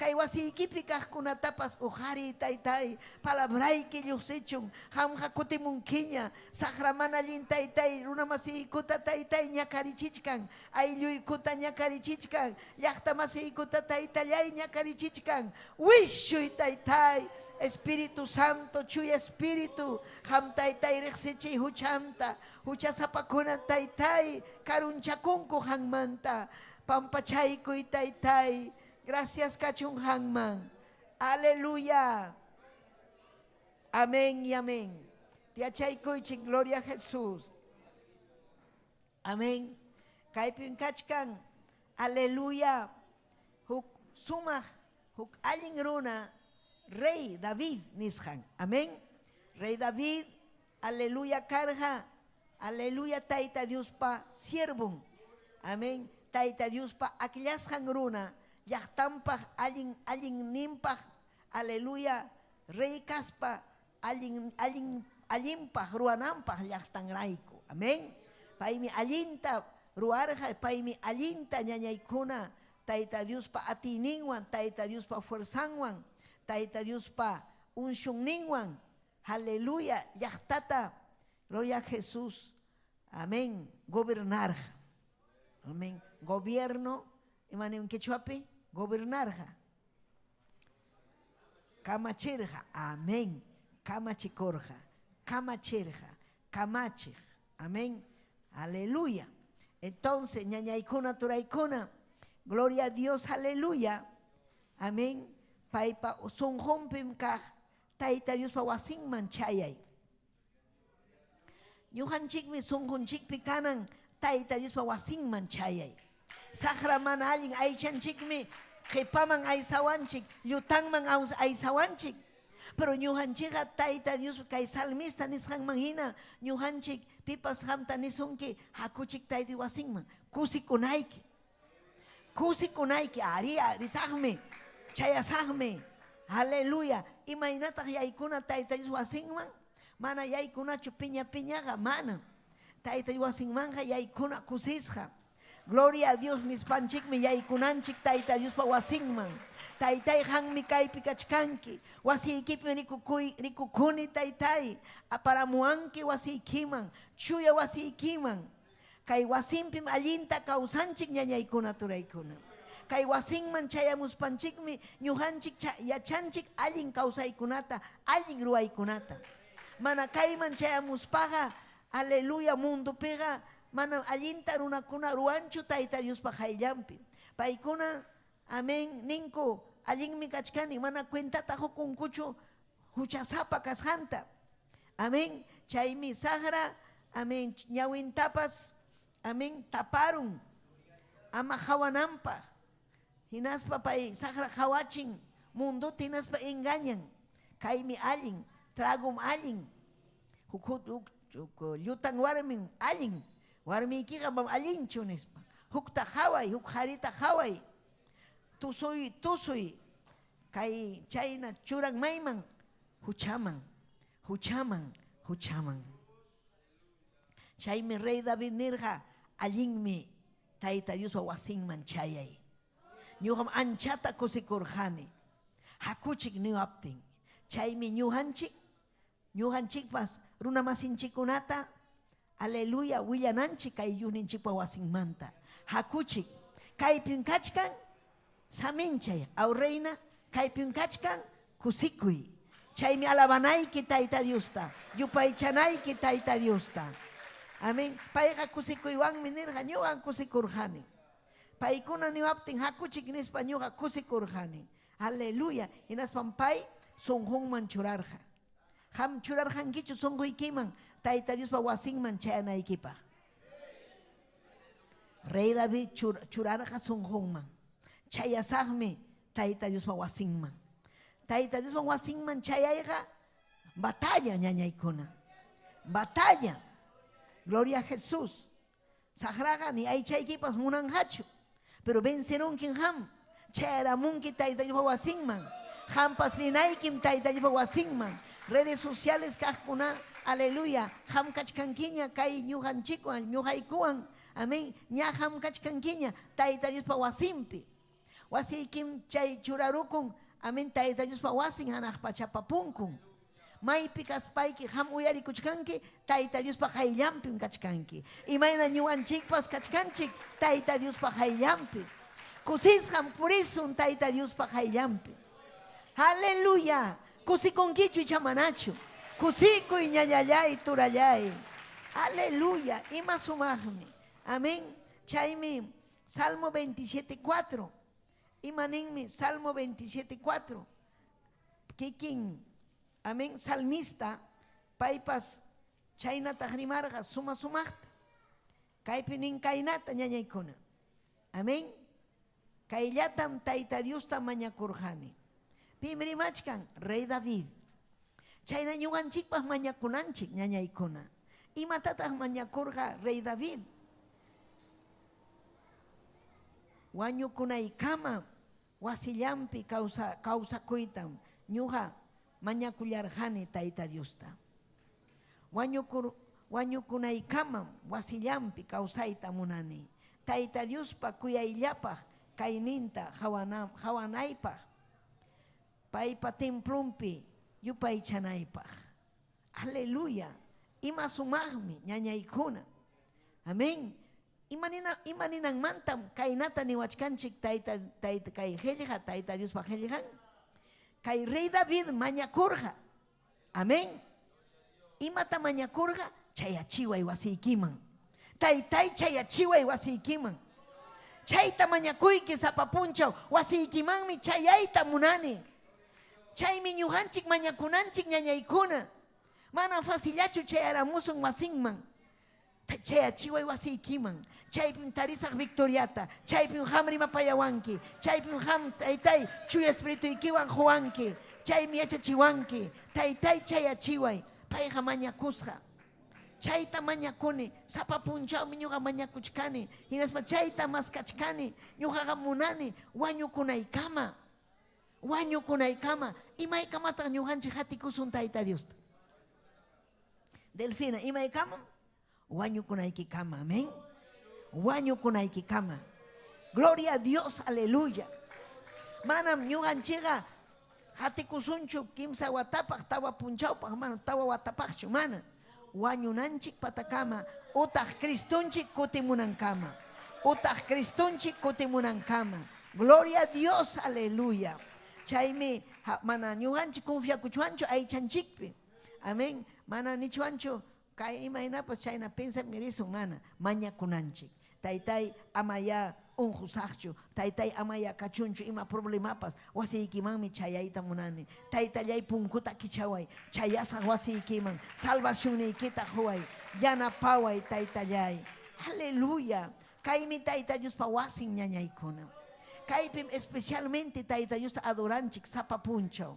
Kay wasiykipi kaqkunatapas uhari taitay palabrayki llusichun hamqa kutimunkiña saqramanallin taitay runamasiykuta taitay ñakarichichkan aylluykuta ñakarichichkan llaqtamasiykuta taytallay ñakarichichkan wishuy taitay Espíritu Santo, chuy Espíritu, ham taitay rexichi huchanta, huchasapakuna taitay, karunchakunku hangmanta, pampachaykuy taitay. Gracias kachun hangman. Aleluya. Amén y amén. Tiachaykuychik, gloria a Jesús. Amén. Kaypin kachkan. Aleluya. Huk sumah, huk alin runa. Rey David nishan. Amén. Rey David. Aleluya karja. Aleluya taita Dios pa siervum. Amén. Taita Dios pa aquellas runa. Yahtampah alin nimpah. Aleluya. Rey kaspa alimpah ruanampah yahtangraiku. Amén. Paimi alinta ruarja. Paimi alinta ñañaykuna. Taita Dios pa atininwan. Taita Dios pa fuerzanwan. Taita Dios pa unshunninwan. Aleluya. Yahtata. Gloria a Jesús. Amén. Gobernar. Amén. Gobierno. Emanem quechuape. Gobernarja. Kamachirja. Amén. Kamachikorja. Kamachirja. Kamachij. Amén. Aleluya. Entonces, ñañaykuna turaykuna. Gloria a Dios. Aleluya. Amén. Paipa sunhumpim kah taita Dios pa wasing manchayay. Ñuhanchikmi sunhunchikpi kanan taita Dios pa wasing manchayay. Sakraman alin aychanchikmi qipaman aysawanchik, llutangman aysawanchik. Pero ñuhanchikqa taita Dios kay salmista nisqan manhina ñuhanchik pipas hamta nisunki hakuchik taita wasingman kusikunayki. Kusikunayki ari risaqmi. Chayasahme, aleluya. Imaynataq yaykuna taita Dios wasingman, mana yaykuna piña piñaga, mana. Taita Dios wasingmanja yaykuna kusisja. Gloria a Dios nispanchikmi yaykunanchik taita Dios pa wasingman. Taitay hanmi kaypi kachkanki. Wasiykipi rikukuni taitay. Aparamuanki wasiykiman. Chuya wasiykiman. Kay wasimpim allinta kawsanchik ñañaykuna turaykuna. Kay wasingman chayamuspanchikmi ñuhanchik yachanchik allin kawsaykunata, allin ruwaykunata. Mana kayman chayamuspaqa, aleluya mundo pega, mana allinta runakuna ruanchu taita Dios pa hayllampi. Paykuna, amén, ninku, allinmi kachkani, mana cuentata hukunkuchu, huchasapa kasjanta. Amén, chaymi sagra, amén, ñawintapas, amén, taparon, ama hawanampa. Hinaspa pay sakra hawachin mundo tinaspa engañan kaymi allin tragum allin llutan warmin allin warmiykiqa mam allinchu nispa hukta haway huk harita haway tusuy kay chayna churan mayman huchaman chaymi rey David nirqa allinmi taita Dios wasinman chayay. Ñuham anchata kusikurjani. Hakuchik niwaptin. Chaymi ñuhanchik pas runa masinchikunata. Aleluya. Willananchik kay yuninchik pa wasinmanta. Hakuchik. Kaypin kachkan saminchay. Aw reina. Kaypin kachkan kusikuy. Chaymi alabanayki taita Diosta. Yupaychanayki taita Diosta. Amén. Payqa kusikuywanmi nirqa ñuhan kusikurjani. Paykuna niwaptin hakuchik nispa ñuqa kusikurjani. Aleluya. Hinaspan pay sunqunman churarqa. Ham churarqankichu sunquykiman Tayta Diospa wasinman chayanaykipaq. Rey David churarqa sunqunman. Chayasaqmi Tayta Diospa wasinman. Tayta Diospa wasinman chayayqa batalla ñañaykuna. Batalla. Gloria a Jesús. Sagraga ni aychaykipas munanqachu. Pero vencerunkin ham. Chayaramunki Tayta Diospa wasinman. Hampas linaykim Tayta Diospa wasinman. Redes sociales kaqkuna. Aleluya. Ham kachkankiña kay ñuqanchikwan ñuqaykuwan. Amén. Ña ham kachkankiña Tayta Diospa wasinpi. Wasiykim chay churarukun. Amén. Tayta Diospa wasin hanaq pachapapunkun. Maypi kaspayki ham uyarikuchkanki Tayta Diospa hayllampim kachkanki. Imayna ñuqanchikpas kachkanchik Tayta Diospa hayllampi. Kusisham purisun Tayta Diospa hayllampi. Aleluya. Kusikunkichu ichamanachu. Kusikuy ñañallay turallay. Aleluya. Ima sumaqmi. Amén. Chaymi Salmo 27:4. Imaninmi Salmo 27:4. Kikin. Amén. Salmista. Paypas chaynata rimarqa suma sumaqta. Kaypi nin kaynata ñañaykuna. Amén. Kayllatam Tayta Diosta mañakurqani. Pim rimachkan Rey David. Chayna ñuqanchikpas mañakunanchik ñañaykuna. Imatataq mañakurqa Rey David. Wañukunaykama wasillampi kawsakuytam ñuqa mañakullarqani Tayta Diosta. Wañukunaykamam wasillampi kawsayta munani. Tayta Diospa kuyayllapaq kayninta hawanaypaq. Paypa templumpi yupaychanaypaq. Aleluya. Ima sumaqmi ñañaykuna. Amén. Imaninanmantam kaynata niwachkanchik Tayta kay qillqa Tayta Diospa qillqan. Kay Rey David mañakurqa. Amén. Imata mañakurqa chayachiway wasiykiman. Taytay chayachiway wasiykiman. Chayta mañakuyki sapapunchaw wasiykimanmi chayayta munani. Chaymi ñuqanchik mañakunanchik ñañaykuna. Mana fasillachu chayaramusun wasinman. Chayachiway wasiykiman. Chaypim tarisaq victoriata. Chaypim ham rimapayawanki. Chaypim ham taytay chuya espirituykiwan huwanki. Chaymi yachachiwanki. Taytay chayachiway. Payqa mañakusqa. Chayta mañakuni. Sapapunchawmi ñuqa mañakuchkani. Hinaspa chayta maskachkani. Ñuqaqa munani wañukunaykama. Wañukunaykama. Imaykamataq ñuqanchik hatikusun Tayta Diosta. Delfina, imaykama wañukunaykikama. Amén. Wañukunaykikama. Gloria a Dios, aleluya. Manam ñuqanchikqa hatikusunchu kimsa watapaq tawa punchawpaq mana tawa watapaqchu mana. Wañunanchik patakama utaq Cristunchik kutimunankama. Utaq Cristunchik kutimunankama. Gloria a Dios, aleluya. Chaymi mana ñuqanchik confiakuchuanchu aychanchikpi. Amén. Mana nichuanchu kay imaynapas chayna pensamirisung mana mañakunanchik. Taytay amaya unqusaqchu. Taytay amaya kachunchu ima problemapas wasiykimanmi chayayta munani. Taytallay punkuta kichaway. Chayasaq wasiykiman. Salvacionniykita huway. Yanapaway taytallay. Aleluya. Kaymi Tayta Diospa wasin ñañaykuna. Kaypim especialmente Tayta Diosta adoranchik sapa punchaw.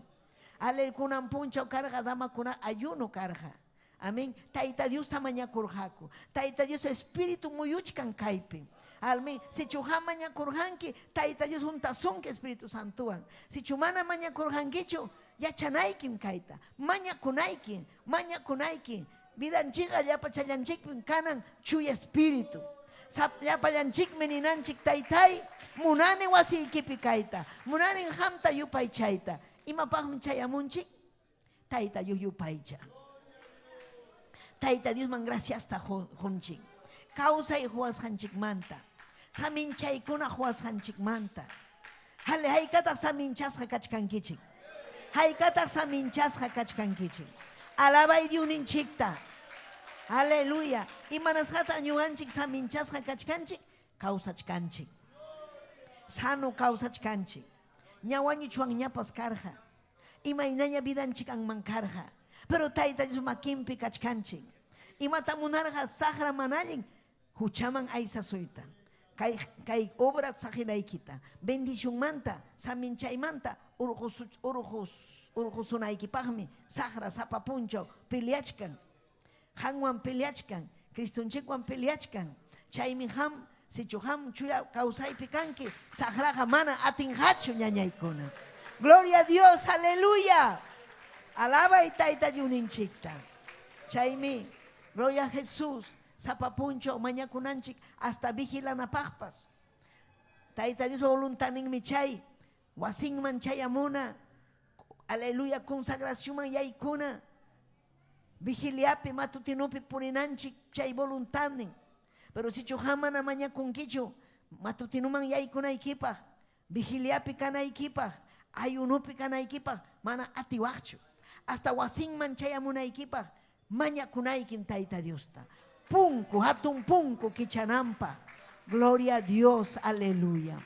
Ale kunan punchaw karqa damakuna ayuno karqa. Amén. Tayta Diosta mañakurqaku. Tayta Dios espíritu muyuchkan kaypim. Almi, si chuha mañakurqanki, Tayta Dios juntasunki Espíritu Santuan. Si chumana mañakurqankichu, yachanaykim kayta. Mañakunayki, mañakunayki. Vidanchikqa llapa challanchikpim kanan chuya espíritu. Llapa llanchikmi ninanchik Taytay, munani wasiykipi kayta. Munani hamta yupay chayta. Imapaqmi chayamunchik? Tayta Dios yupaycha. Tayta Dios man gracias ta junchik. Kausay huasqanchikmanta. Saminchaykuna huasqanchikmanta. Hale haykataq saminchasqa kachkankichik. Haykataq saminchasqa kachkankichik. Alabay Diosninchikta. Aleluya. Imanasqata ñuqanchik saminchasqa kachkanchik kawsachkanchik. Sano kawsachkanchik. Ñawañuchuwan ñapas karqa. Imaynaya vidanchik ang mankarja. Pero Tayta Dios makimpi kachkanchik. Imata munarja sahra manallin. Huchaman aysa suita. Kay obrat sajinaykita. Bendición manta. Saminchay manta. Urjusunaykipahmi. Sahra sapapuncho. Piliachkan. Hanwan piliachkan. Kristunchikwan piliachkan. Chaymi ham. Sichuham chuya kausaypi kanki. Sahraja mana atinhachu ñañaykuna. Gloria a Dios, aleluya. Alaba y Tayta Diuninchikta. Chaymi, gloria a Jesús. Sapapuncho, mañakunanchik, hasta vigilanapajpas. Tayta Dios voluntanin mi chay. Wasinman chayamuna. Aleluya, consagración man yaykuna. Vigiliapi matutinupi purinanchik chay voluntanin. Pero si chuhamana mañakunkichu, matutinuman yaykuna ikipa. Vigiliapi kana ikipa. Ayunupi kana ikipa. Mana atiwachu. Hasta wasinman chayamuna ikipa. Mañakunaykim Tayta Diosta. Punku, hatun punku kichanampa. Gloria a Dios, aleluya.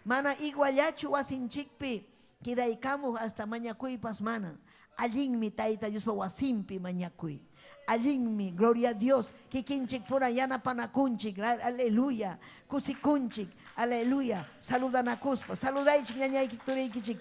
Mana igualachu wasinchikpi. Kidaikamu hasta mañakuypas mana. Allinmi Tayta Dios pa wasimpi mañakuy. Allinmi, gloria a Dios. Kikinchik pura yana panakunchik. Aleluya. Kusikunchik. Aleluya. Saludanakuspa. Saludaychik ñañayki turaykichik.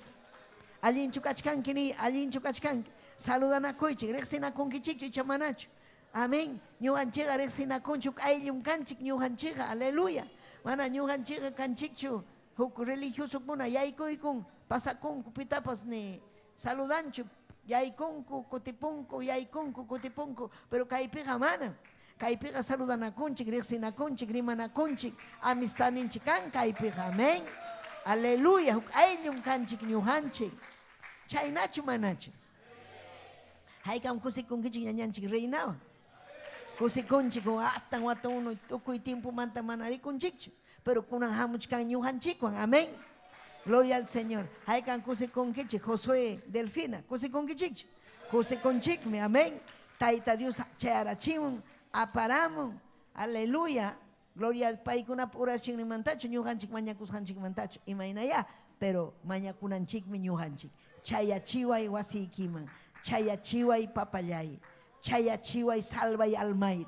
Allinchu kachkanki ni. Allinchu kachkanki. Saludanakuychik. Rexinakunkichik chamanachu. Amén. Ñuhanchiqa rexinakunchuk ayllum kanchik ñuhanchiqa. Aleluya. Mana ñuhanchiqa kanchikchu. Huk religioso kuna yaykuykun. Pasakunku pitapas ni saludanchu. Yaykunku, kutipunku, yaykunku, kutipunku. Pero kaypiqa mana. Kaypiqa saludanakunchik, rexinakunchik, rimanakunchik. Amistaninchik kan kaypiqa. Amén. Aleluya. Huk ayllum kanchik ñuhanchik. Chaynachu manachu. Haykam kusikunkichik ñañanchik reinawa. Kusikunchik atan wata uno tukuy tiempo manta manarikunchikchu. Pero kunan hamuchkan ñuhanchikwan. Amén. Gloria al Señor. Haykam kusikunkichik Josué Delfina. Kusikunkichikchu. Kusikunchikmi. Amén. Tayta Dios chayarachimun. Aparamun. Aleluya. Gloria al paykuna purashin mantachu. Ñuhanchik mañakushanchik mantachu. Imaynaya. Pero mañakunanchikmi ñuhanchik. Chayachiway wasiykiman. Chayachiway papallay. Chayachiway salvay almayt.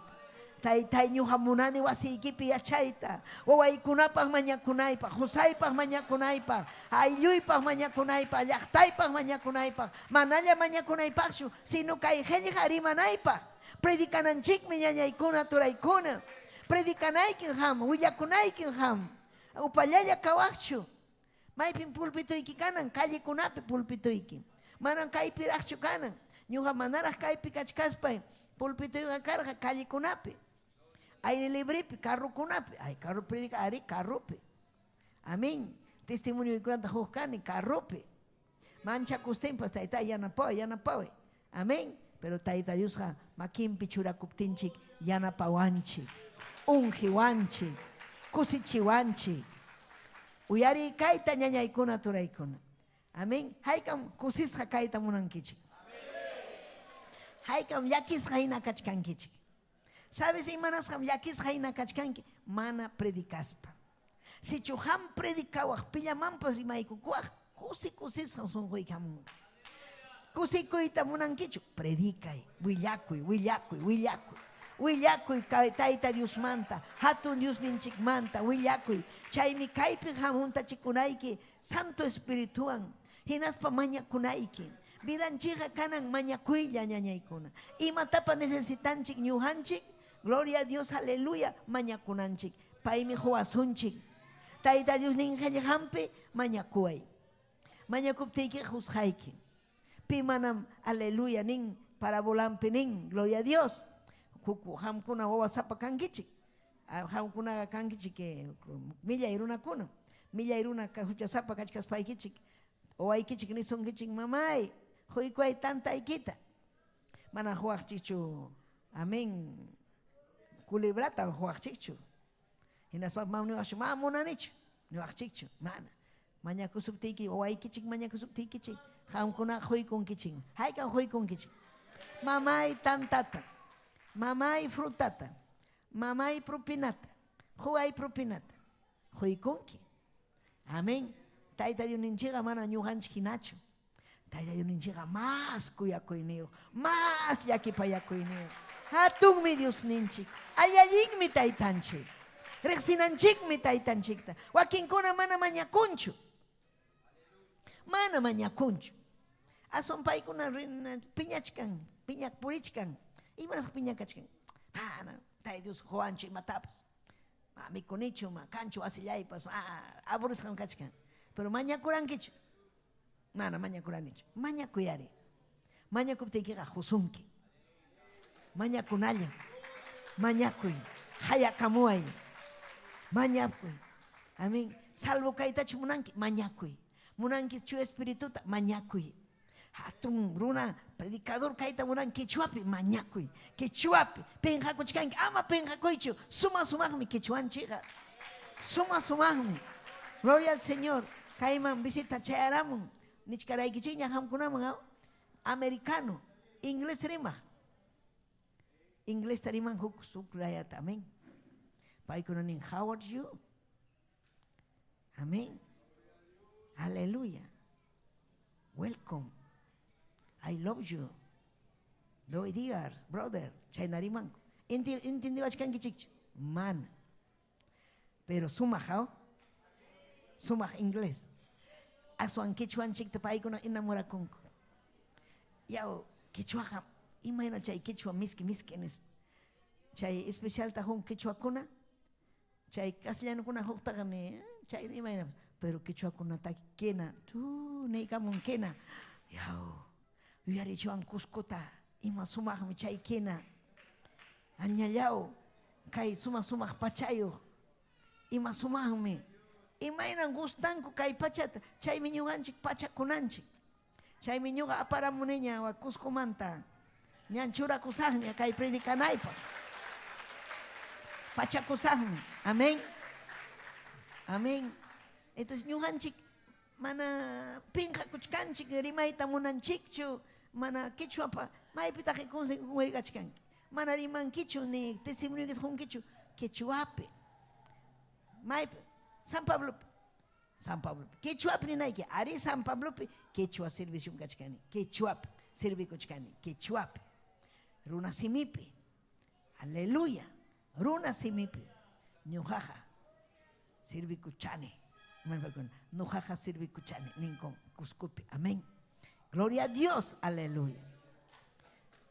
Taytay ñuhamunani wasiykipi yachayta. Wawaykunapaq mañakunaypaq. Husaypaq mañakunaypaq. Aylluypaq mañakunaypaq. Llaqtaypaq mañakunaypaq. Manalla mañakunaypaqchu. Sino kay qhilli harimanaypaq. Predicananchikmi ñañaykuna turaykuna. Predicanaykin ham. Willakunaykin ham. Upallalla kawaqchu. Maypin pulpituyki kanan. Callekunapi pulpituyki. Manan kaypiraqchu kanan. Ñuqa manaraq kaypi kachkaspay. Pulpituyqa karqa callekunapi. Aire librepi, carrukunapi. Ay, carro predica, ari carrupi. Amén. Testimonio de cuanta juzcani, carrupi. Mancha kustempas, taita yanapawe. Amén. Pero taita Diosqa makimpi churakuptinchik yanapawanchik. Unjiwanchik. Kusichiwanchik. Uyari kayta ñañaykuna turaykuna. Amén. Haykam kusisqa kayta munankichik. Haykam yakisqa hina kachkankichik. ¿Sabes imanasqam yakisqa hina kachkanki? Mana predicaspa. Si chuham predicawaq pillamampas rimaykukuwaq kusisqa sunquykamunqa. Kusikuyta munankichu. Predicay. Willakuy. Willakuy Tayta Dios manta. Hatun Dios ninchik manta. Willakuy. Chaymi kaypi hamuntachikunayki Santo Espirituan. Hinaspa mañakunayki. Vidanchiqa kanan mañakuylla ñañaykuna. Imatapa necesitanchik ñuhanchik. Gloria a Dios, aleluya. Mañakunanchik. Paymi huasunchik. Tayta Dios ninqalla hampi mañakuay. Mañakuptiyki husqayki. Pimanam aleluya nin parabolampi nin. Gloria a Dios. Hamkuna wawasapa kankichik. Hamkuna kankichik milla irunakuna. Milla iruna huchasapa kachkaspaykichik. Owaykichik nisunkichik mamay. Huykuay tanta ikita. Mana huaqchichu. Amén. Culibrata huaqchichu. Hinaspa mamniwaqchu. Mamunanichu. Niwaqchichu. Mana. Mañakusuptiki. Owaykichik mañakusuptikichik. Hamkuna huykunkichik. Haykan huykunkichik. Mamay tantata. Mamay frutata. Mamay propinata. Huay propinata. Huykunki. Amén. Tayta Dios ninchiqa mana ñuhanchik hinachu. Tayta Dios ninchiqa más kuyakuyniyu, más llakipayakuyniyu. Hatunmi Dios ninchik, allallinmi taytanchik, riqsinanchikmi taytanchikta. Wakinkuna mana mañakunchu, mana mañakunchu. Asun paykuna piñachkan, piñak purichkan, imanas piñakachkan. Mana, Tayta Dios Juancho imatapas. Mikunichu, kanchu asillaypas, aburrisqan kachkan. Pero mañakurankichu. Mana mañakuranichu. Mañakuyari. Mañakuptiykiqa husunki. Mañakunalla. Mañakuy. Hayakamuay. Mañakuy. Amén. Salvo kaytachu munanki. Mañakuy. Munanki chu espirituta. Mañakuy. Hatun runa predicador kayta munan quechuapi mañakuy. Quechuapi. Penjakuchkanki. Ama penjakuychu. Suma sumaqmi quechuanchiqa. Suma sumaqmi. Gloria al Señor. Kayman visita chayaramun. Nichkaraykichikña hamkunaman americano. Inglés rima. Inglés tariman huk suklayata. Amén. Paykunanin, how are you? Amén. Aleluya. Welcome. I love you. Doy días, brother. Chaynariman. Intindiwachkanki chikchu. Man. Pero sumajao. Sumaj inglés. Asuan quechuan chikta paikuna inamorakunku. Yao quechuaja. Imagina chay quechua miski enes. Chay especial tajón quechua kuna. Chay castellano kuna hoktagane. Chay imagina. Pero quechua kuna ta kena. Tu neikamun kena. Yao. Yari chuan kuskota. Ima sumaj mi chay kena. Anyallao. Kay sumaj pachayo. Ima sumaj mi. Imainan gustanku kay pachata, chay miñuganchik pachakunanchik. Chay miñuga aparamuneña wa Cuscomanta. Ñanchura kusahña kay predicanaypa. Pachakusahña. Amén. Amén. Entonces ñuganchik mana pinja kuchkanchik rimayta munanchikchu mana quechuapa maypita conseguirachkanki. Mana rimankichu ni testimonio que junkichu quechuape. Maype San Pablo. Quechua prinaiki. Ari San Pablo quechua servicio kachkani. Quechua servi kuchkani. Quechua. Runa simipi. Aleluya. Runa simipi. Ñujaja. Servi kuchani. Ñujaja servi kuchani. Ninkon kuskupi. Amén. Gloria a Dios. Aleluya.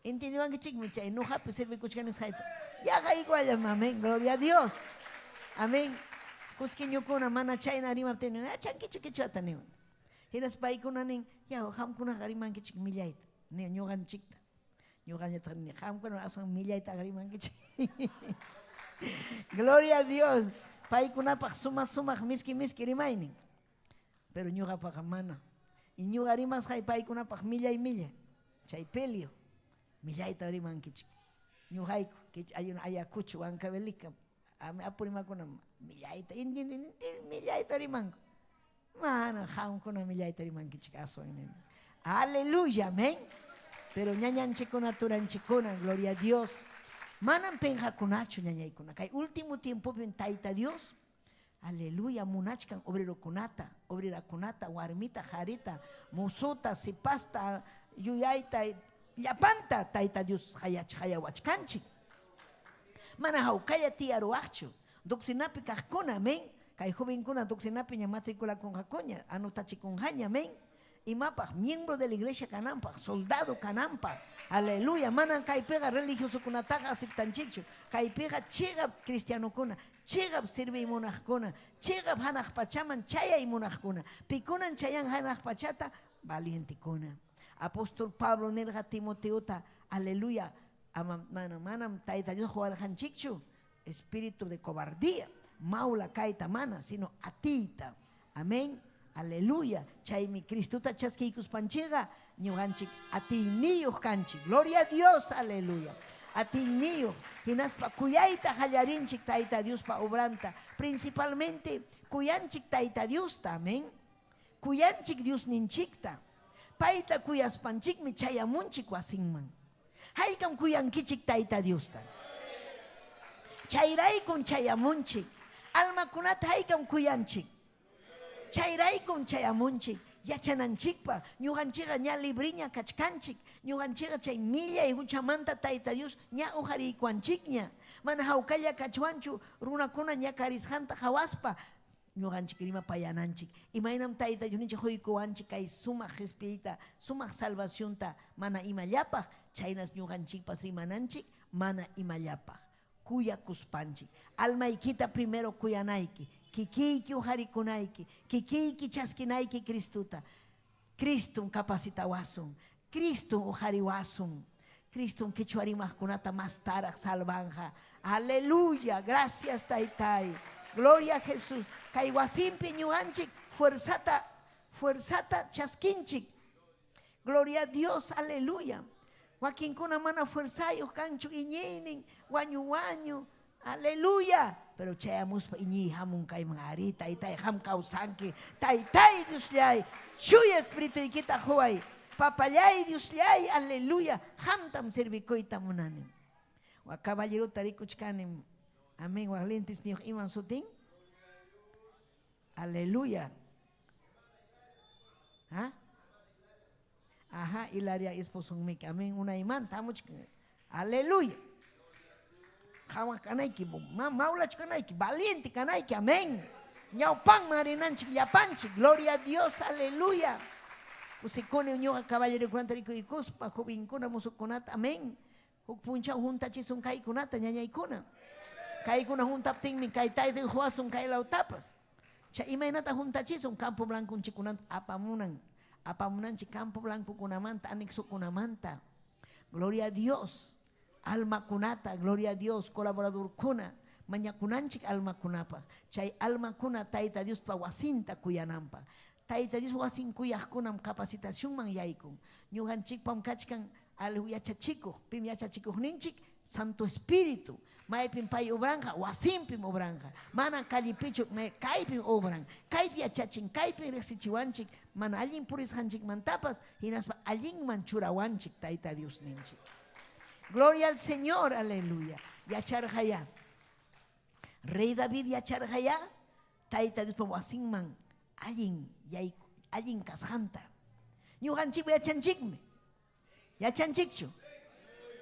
¿Entendieron que chikmichay? Ñujapi servi kuchkani saita. Ya igual. Amén. Gloria a Dios. Amén. Kusquiñukuna mana chayna rimapteni chankichu quechuata niwan. Hinas paykuna nin ya hamkuna garimankichik millayta. Ni ñuganchikta. Ñugañata ni hamkuna ason millayta garimankichik. Gloria a Dios. Paykunapaq sumaq miski rimaynin. Pero ñugapaq mana. Y ñuga rimasqay paykunapaq millay. Chay pelio. Millayta rimankichik. Ñugayku ayuna ayakuchu ankabelika. Apurimakuna millayta millayta rimanku. Mana hamkuna millayta rimankichik aswan. Aleluya, amén. Pero ñañanchikuna turanchikuna, gloria a Dios. Manan penjakunachu ñañaykuna. Kay último tiempo Tayta Dios. Aleluya, munachkan obrerakunata, warmita, jarita, musuta, sipasta, yuyayta, llapanta Tayta Dios hayawachkanchik. Mana haukaya tiaruachu. Doctrinapi kajkuna, amén. Kay jovenkuna doctrinapi ña matricula con jacoña, anotachikun amén. Y mapa, miembro de la iglesia canampa, soldado canampa. Aleluya, manan kay pega religioso kunataga aceptanchichu. Kay pega chega cristiano kuna, chega sirve monaj kuna, chega hanaj pachaman chaya y monaj kuna. Pikunan chayan hanaj pachata, valiente kuna. Apóstol Pablo nerga Timoteota, aleluya. Manam Tayta Dios jugar hanchichu, espíritu de cobardía, maula kaita mana, sino atita. Amén. Aleluya. Chay mi Cristuta chasquikus panchiga, ñuganchik atiniyo kanchik. Gloria a Dios, aleluya. Atiniyo. Hinaspa kuyaita hallarinchik Tayta Dios pa obranta. Principalmente kuyanchik Tayta Dios ta, amén. Kuyanchik Dios ninchikta. Paita kuyas panchik mi chayamunchik wasinman. Haykam kuyankichik Tayta Diosta. Chayraykun chayamunchik. Almakunata haykam kuyanchik. Chayraykum chayamunchik, yachananchikpa, ñuqanchikqa ña libriña kachkanchik, ñuqanchikqa chay millay huchamanta Tayta Dios ña ujariykuanchikña, mana hawkalla kachwanchu, runakuna ña karisqanta hawaspa, ñuqanchik rima payananchik. Imaynam Tayta Dios ninchik huykuwanchik kay sumaq respita, sumaq salvacionta mana imallapaq, chaynas ñuqanchikpas rimananchik mana imallapaq. Kuyakuspanchik. Almaykita primero kuyanayki. Kikiyki ujarikunaiki, kikiyki chaskinaiki Cristuta. Cristum capacitawasun, Cristum ujariwasun, Cristum kichwarimajkunata más taraq salvanja. Aleluya, gracias Taytay. Gloria a Jesús. Kay wasimpi ñuqanchik fuerzata chaskinchik. Gloria a Dios, aleluya. Wakinkuna mana fuerzayuq kanchu iñinin, wañu. Aleluya. Pero chayamuspa iñi hamun kay mangari, Taytay ham kausanki, Taytay Dios llay, shuya espíritu ikita huay, papallay Dios llay, aleluya, hamtam servikoita munanim. Wa caballero tarikuchkanim, amén, wa lentis niyo iman sutin. Aleluya. ¿Ah? Ajá, Hilaria esposong mik, amén, una iman, tamuch, aleluya. Hawa kanaiki, maulach kanaiki, valiente kanaiki, amén. Ñaupan marinanchik, llapanchik, gloria a Dios, aleluya. Usikone uñoga caballero cuantarico y cuspa, jovincuna musukunata, amén. Hukpuncha junta chisun kai kunata, ñañaikuna. Kai kuna junta ptingmi, kai tai de huasun kai lautapas. Cha imainata junta chisun, campo blanco un chikunat, apamunanchi campo blanco kunamanta, anexo kunamanta. Gloria a Dios. Alma kunata, gloria a Dios, colaborador kuna, maña kunanchik alma kunapa, chay alma kuna Tayta Dios pa wasinta kuyanampa, Tayta Dios wasin kuyaj kunam capacitación man yaikun, ñuqanchik pam kachkan al yachachikuj, pim yachachikuj ninchik, Santo Espíritu, maipim pay obranja, wasimpim obranja, mana kallipichuk, kaypim obran, kaypi yachachin, kaypi resichiwanchik, mana allin purishanchik mantapas, hinaspa allin manchurawanchik Tayta Dios ninchik. Gloria al Señor, aleluya. Yacharjaya. Rey David yacharjaya. Tayta Dios pa wasinman. Allin kasjanta. Ñuqanchik yachanchikmi. Yachanchikchu.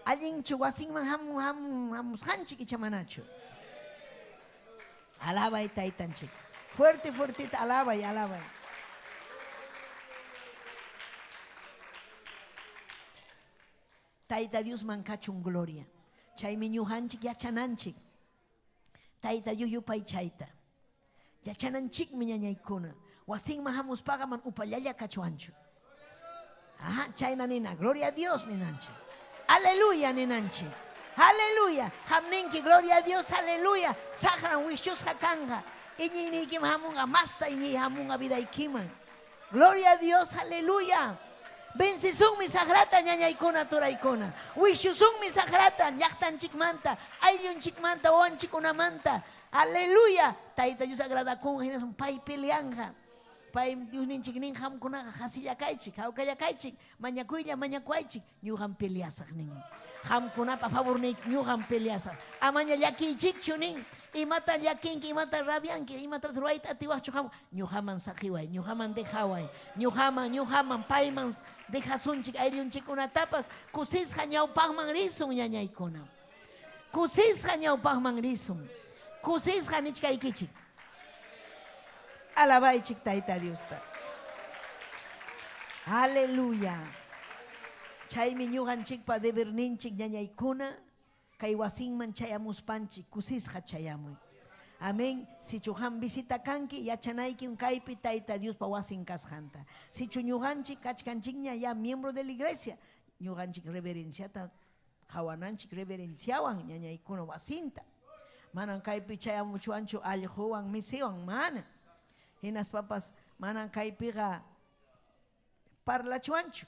Allin chu wasinman hamusqanchik ichamanachu. Alabay taytanchik. Fuertita, alabay. Tayta Dios mankachun gloria. Chaymi ñuqanchik yachananchik. Tayta Dios yupay chayta. Yachananchikmi ñañaykuna. Wasinman hamuspaqa man upallalla kachuanchu. Ajá, chayna nina. Gloria a Dios ninanchik. Aleluya ninanchik. Aleluya. Hamninki, gloria a Dios, aleluya. Sajran wishus hakanga. Iñinikim hamunga masta iñi hamunga vidaykiman. Gloria a Dios, aleluya. Bencisung mi sagrata ñañaykuna turaykuna. Wishusung mi sagrata ñaqtanchik manta, ayllunchik manta, oanchik unamanta. Aleluya. Tayta Dios agrada kun hinas un pay peleanja. Pay Dios ninchik nin hamkunaqa hasilla kaychik, hawkalla kaychik, mañakuaychik, ñuqan peleasaq nin. Hamkunapa favor nik ñuqan peleasaq. Amaña llakiychikchu nin. Imata llakinki, imata rabianki, imata ruayta atiwaqchu ham. Ñuqaman saqiway, ñuqaman dejaway, ñuqaman payman dejasunchik ayllunchikunatapas kusisqa ñawpaqman risun ñañaykuna. Kusisqa ñawpaqman risun. Kusisqa nichkaykichik. Alabaychik Tayta Diosta. Aleluya. Chaymi ñuqanchikpa deberninchik ñañaykuna kay wasinman chayamuspanchik kusisqa chayamuy. Amén. Si chuhan visita kanki yachanayki kaypi Tayta Dios pa wasin kasjanta. Si chu ñuqanchik kachkanchikña ya miembro de la iglesia, ñuqanchik reverenciata hawananchik reverenciawan ñañaykuna wasinta. Manan kaypi chayamuchuanchu allquwan misiwan mana. Hinas papas manan kaypiqa parlachuanchu.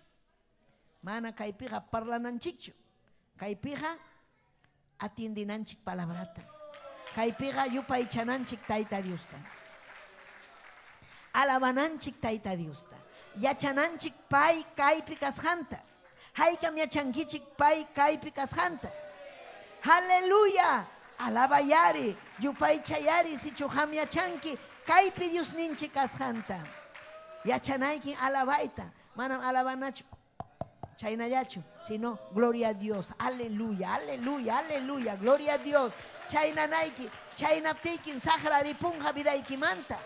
Mana kaypiqa parlananchikchu. Kaypiqa atiendinanchik palabrata. Kaypiqa yupaychananchik Tayta Diosta. Alabananchik Tayta Diosta. Yachananchik pay kaypi kasjanta. Haykam yachankichik pay kaypi kasjanta. Aleluya. Alabayari, yupaychayari si chuham yachanki Kaypi Dios ninchi kasjanta. Yachanayki alabaita. Manam alabanachu. Chaynayachu. Sino, gloria a Dios. Aleluya, aleluya, aleluya. Gloria a Dios. Chaynanayki. Chaynaptiki. Sahra ripunja vidaiki manta.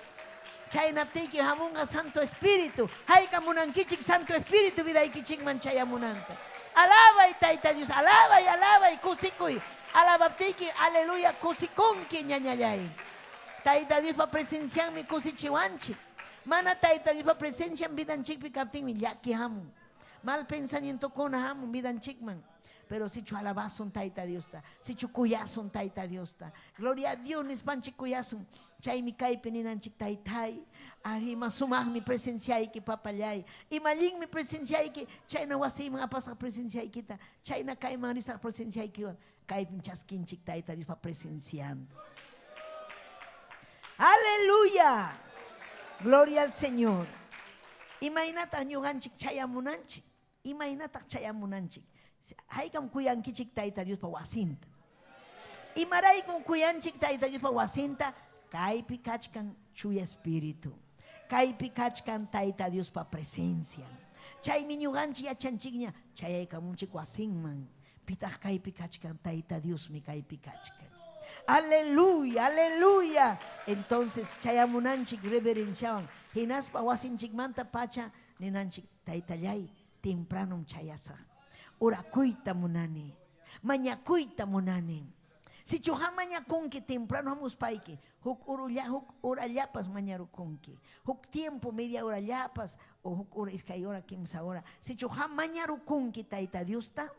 Chaynaptiki hamunga Santo Espíritu. Haika munankichik Santo Espíritu vidaikichik man chayamunanta. Alaba y taita Dios. Alaba y kusikuy. Alabaptiki. Aleluya. Kusikunki ñañayay. Taita Dios pa presenciar mi kusichiwanchi. Mana taita Dios pa presenciar vidanchik pikaptin mi yaki hamun. Mal pensamiento con hamun vidanchik man. Pero si chu alabasun taita Dios ta, si chu cuyasun taita Dios ta. Gloria a Dios nis panchi cuyasun. Chay mi kai peninanchik taitai. Arima sumah mi presencia iki papayay. Imaling mi presencia iki. Chay na wasi mga pasak presencia kita. Chay na kai manisak presencia iki. Kai pinchaskinchik taita Dios pa presenciando. Aleluya. Gloria al Señor. Imainata nyuganchik chayamunanchik. Imainata chayamunanchik. Haikam kuyankichik taita Dios pa wasinta. Imaray kung kuyanchik taita Dios pa wasinta, kaipi kachkan chuya espíritu. Kaipi kachkan taita Dios pa presencia. Chay minyuganchi yachanchik niya, chay kamunchik wasingman. Pitah kaipi kachkan taita Dios mi kaipi kachkan. Aleluya, aleluya. Entonces chayamunanchik reverenciaban. Hinas pa wasinchik manta pacha ninanchik taita yay tempranum chayasa. Urakuita munani, mañakuita munani. Si chuha mañakunki temprano vamos paiki, huk urallapas mañarukunki, huk tiempo media hora llapas o huk hora iskayora kimsa hora. Si chuha mañarukunki taita Dios ta,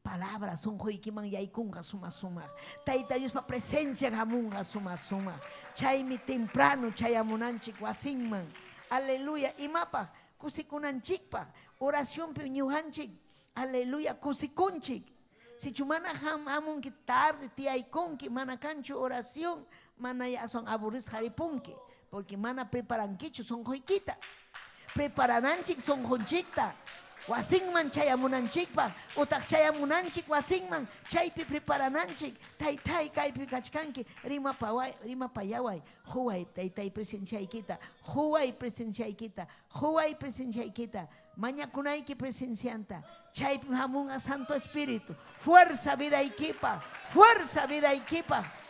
palabras son hoikiman yaikunga suma suma. Taita Dios pa presencia gamunga suma suma. Chaymi temprano chayamunanchik wasinman. Aleluya. Y mapa kusikunanchikpa oración piñuhanchik. Aleluya, kusikunchik. Si chumana hamun ki tarde tiaikonki, mana cancho oración, mana ya son aburris jaripunki, porque mana preparankichu son hoikita. Preparananchik son honchikta. Wasingman chayamunanchikpa, utak chayamunanchik wasingman, chaypi preparananchik, taitai kaipi kachkanki, rima payaway, huay taitai presencia ikita, huay presencia ikita, huay presencia ikita. Mañakunayki presencianta, chaypi hamunga Santo Espíritu, fuerza vida equipa,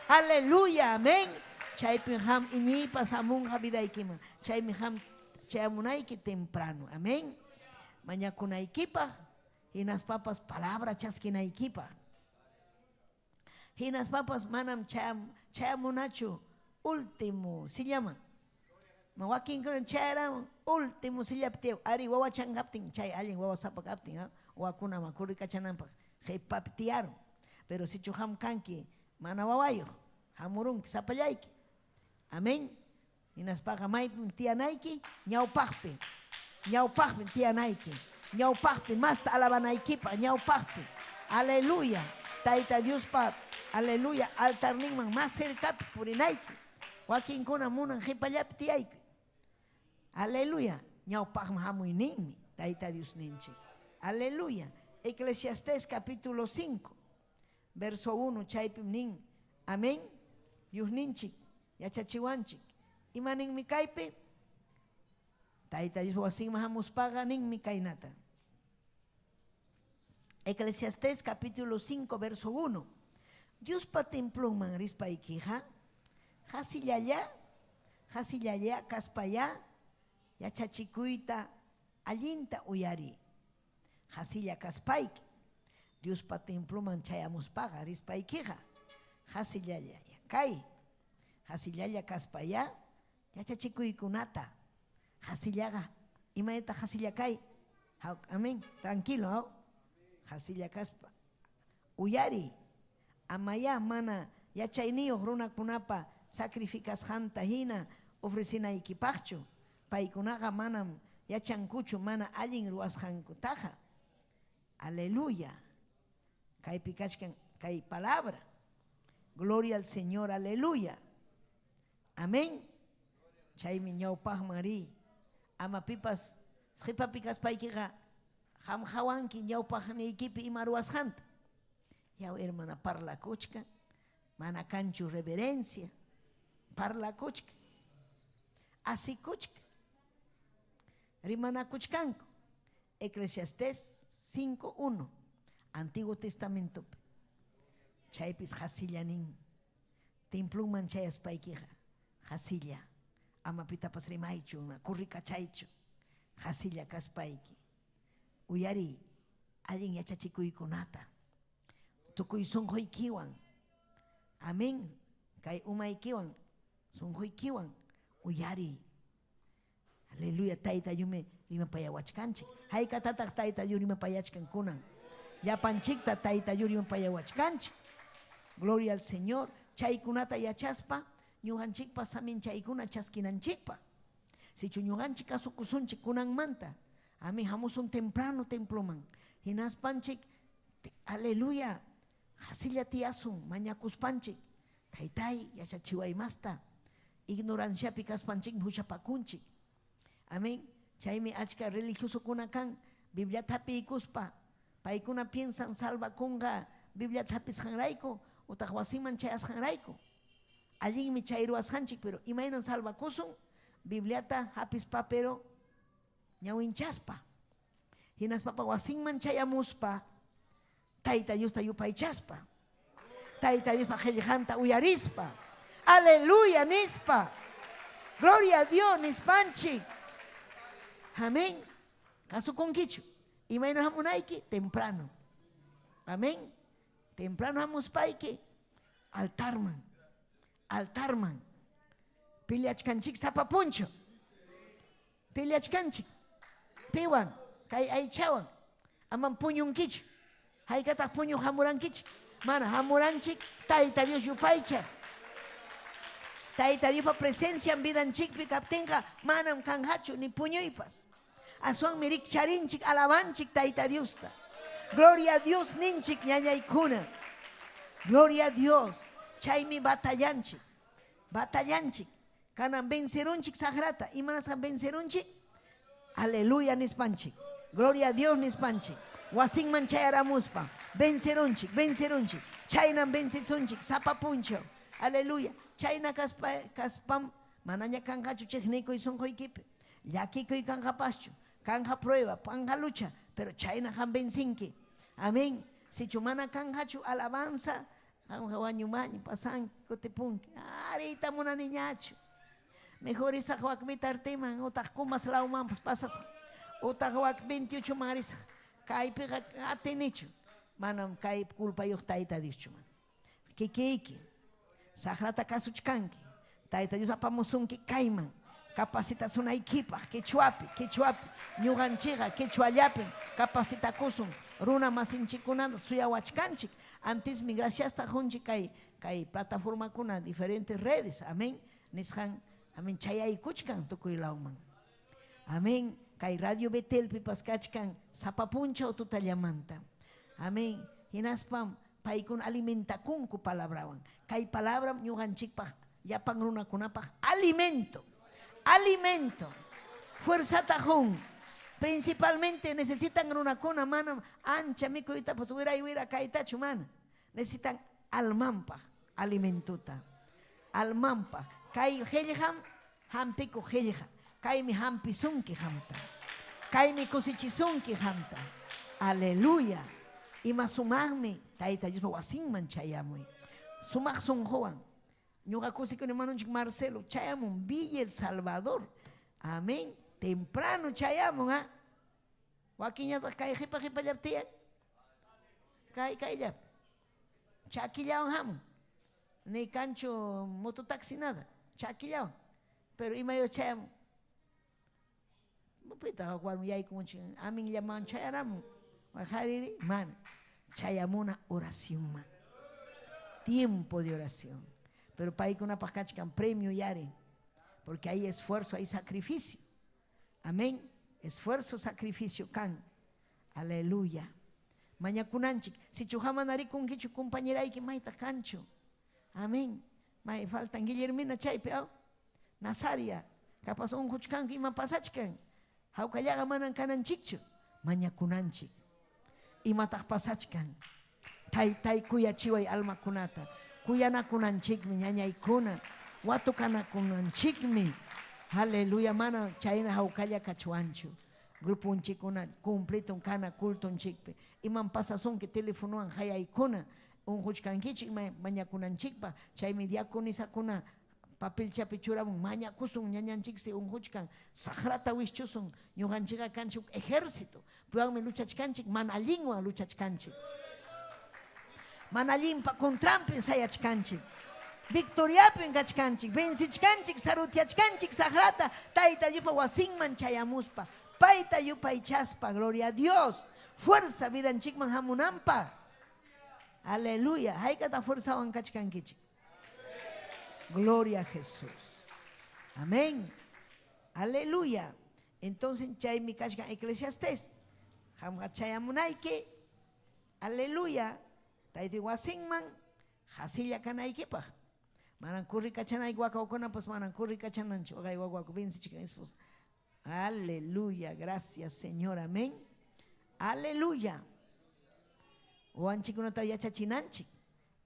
aleluya, amén. Chaypi ham iñipas hamunga vida equipa, chaypi ham chayamunayki temprano, amén. Mañakunaykipa, hinas papas palabra chaskinaykipa. Hinas papas manam chayamunachu, último, se llama. Mawakin ko chayra último sillapteo ari wawa changaptin chay alin wawa sapakaptin wakuna makuri kachanampa he paptiaron pero si chuham kanki mana wawayo hamurun sapayayki amén inas paga mai tianaiki ñawpaqpi tianaiki ñawpaqpi mas alabanaykipa ñawpaqpi aleluya taita Dios pa aleluya altar ningman mas cercapi purinayki wakin kuna munan he pallapi tiayki. Aleluya. Ñawpaq hamuy ninmi. Taita Dios ninchi. Aleluya. Eclesiastés capítulo 5. Verso 1. Chaypim nin. Amén. Dios ninchi. Yachachiwanchik. Imanin mi kaype. Taita Dios wasing mahamus paga nin mi kainata. Eclesiastés capítulo 5 verso 1. Dios pa templon man rispa ikija. Hasillaya kaspaya. Yachachikuita allinta uyari. Hasilla kaspaik. Dios pa templo manchayamos paga rispaikija. Hasillaya kai. Hasillaya kaspaya. Yachachikuikunata. Hasillaga. Imaeta hasilla kai. Amén. Tranquilo, ¿no? Hasilla kaspa. Uyari. Amaya mana. Yachainio runa kunapa. Sacrificas janta hina. Ofrecina ikipacho. Paikunaga manam yachankuchu mana allin ruasjankutaja. Aleluya. Kay pikachkan kay palabra. Gloria al Señor, aleluya. Amén. Chaymi ñawpaq mari. Ama pipas sqipa pikas paykiqa hamhawanki ñawpaq niykipi ima ruasjanta. Yaw hermana parla kuchka. Mana kanchu reverencia. Parla kuchka. asikuchka. Rimanakuchkanku. Eclesiastés 5:1. Antiguo Testamento. Chaypis hasillanin. Templuman chayaspaykiqa. Hasilla. Ama pitapas rimaychu, kurrika chaychu. Hasilla kaspayki. Uyari, allin yachachikuykunata. Tukuy sunquykiwan. Amén. Kay umaykiwan, sunquykiwan. Uyari. Aleluya, tayta yume rimapayawachkanchik. Haykatataq tayta yu rimapayachkankunan. Yapanchikta tayta yu rimapayawachkanchik. Gloria al Señor. Chaykunata yachaspa, ñuqanchikpa samin chaykuna chaskinanchikpa. Si ñuqanchik kasukusunchik kunanmanta, amén, hamusun temprano temploman. Hinaspanchik, aleluya, hasilla tiyasun, mañakuspanchik. Taytay, yachachiwaymasta. Ignoranciapi kaspanchik huchapakunchik. Amén. Chaymi achka religioso kuna kan, Biblia tapi ikuspa. Paykuna piensan salvakunga, Biblia tapis hangrayko, utaq wasiman chayas hangrayko. Allin mi chayruas hanchik, pero imainan salvakusun, Bibliata hapispa pero ñawinchaspa. Hinaspapa wasinman chayamuspa, tayta Diosta yupaychaspa. Tayta Diospa qillqanta uyarispa. Aleluya nispa. Gloria a Dios nispanchik. Amén. Kasukunkichu. Imayna hamunayki temprano. Amén. Temprano hamuspayki altarman. Altarman. Piliachkanchik sapapuncho. Piliachkanchik. Piwan. Kay aychawan. Aman puñunkichu. Haykataq puñu hamurankichu. Mana hamuranchik tayta Dios yupaycha. Tayta Dios pa presencia en vida en chikpi kaptinga manam kanhachu ni puñuypas. Asuan mirik charinchik alabanchik tayta Diosta. Gloria a Dios ninchik ñañaykuna. Gloria a Dios. Chaymi batallanchik. Batallanchik. Kanan vencerunchik sagrata. Imanasan vencerunchik. Aleluya nispanchik. Gloria a Dios nispanchik. Wasinman chayaramuspa. Vencerunchik. Vencerunchik. Chaynan vencesunchik. Sapapuncho. Aleluya. Chayna kaspam. Manaña kanhachu chekniko y sonjoikipe. Llakiko y kanjapaschu. Kanja prueba. Kanja lucha. Pero chayna han vencinki. Amén. Si chumana kanhachu alabanza. Kanja wanyumani pasan kotepunki. Ahorita muna niñachu. Mejor esa huacmita arteman. Otak kumas lauman pues pasas. Otak huac 28 maris. Kai pega atenichu. Manam kai culpa yo taita dicho man. Kiki. Sagrata kasuchkanki. Taita Dios apamusunki kaiman. Capacitación equipa, quechuapi, ñuganchiga, quechuallapi, capacitacusun, runa más hinchikunanda, suyawachkanchik. Antes mi gracias ta junchi kai plataforma kuna diferentes redes, amén. Nishan, amén, chayay kuchkan tukuilauman. Amén. Kai radio Betel pipaskachkan, sapapuncha o tutallamanta. Amén. Hinaspam, paikun alimentakunku palabrawan. Kai palabra ñuganchik pa, yapan runa kunapa, alimento. Alimento, fuerza tajón. Principalmente necesitan una cuna mano ancha, mi cuita, pues hubiera caída chumana. Necesitan almampa, alimentuta. Almampa, kai hejam, hampico heja, kai mi hampisunki hamta, kai mi cosichizunki hamta. Aleluya. Y más sumarme, taita yo wasin manchayamui. Sumar son joan. Ñuga kusi con hermano Marcelo, chayamon Villa El Salvador. Amén. Temprano chayamon, ¿ah? Wakinya kay hipa yaptia. Kay yap. Chaquillaon ham. Ni cancho mototaxi nada. Chaquillaon. Pero imayo chayamon. Mupita aguar yay como chin. Amin llaman chayaramo. Wajariri man. Chayamona oración man. Tiempo de oración. Pero para ir con una pascachican premio yare, porque hay esfuerzo, hay sacrificio. Amén. Esfuerzo, sacrificio, can. Aleluya. Mañakunanchik. Si chujamanari con kichu compañera y que maita cancho. Amén. May faltan Guillermina chaypeao. Nazaria. Capaz un huchkan y mapasachkan. Haukayaga manan kananchikchu. Mañakunanchik. Y matak pasachkan. Tai kuya chiway alma kunata. Kuyana kunanchikmi ñañaykuna, watukana kunanchikmi. Aleluya, mana chayna haukalla kachuanchu. Grupo un chico una completo un cana culto un chipe. Iman pasason que teléfono an haya icona. Un huchkankichi maña kunan chikpa. Chay media con esa kuna papel chapichura un maña kusun ñañan chikse un huchkan. Sahrata wischusun. Ñuganchiga canchuk ejército. Puedan me lucha chkanchik manalingua lucha chkanchik. Manalimpa con trampen saya chkanchik. Victoria pengachkanchik, benzichkanchik, sarutiachkanchik, sagrata, taita yupa wasinman chayamuspa, paita yupa ichaspa, gloria a Dios, fuerza vida en chikman hamunampa, aleluya, haikata fuerza wankachkankichik, gloria a Jesús, amén, aleluya. Entonces chay mi kashkan Eclesiastés, hamga chayamunaike, aleluya, taita wasinman, hasilla kanaikepa. Manan kurri kachanay guacaocona, pues manan kurri kachanancho, okay, guaco, bien si chica esposa. Aleluya, gracias Señor, amén. Aleluya. Oan chikuna ta ya chachinanchi.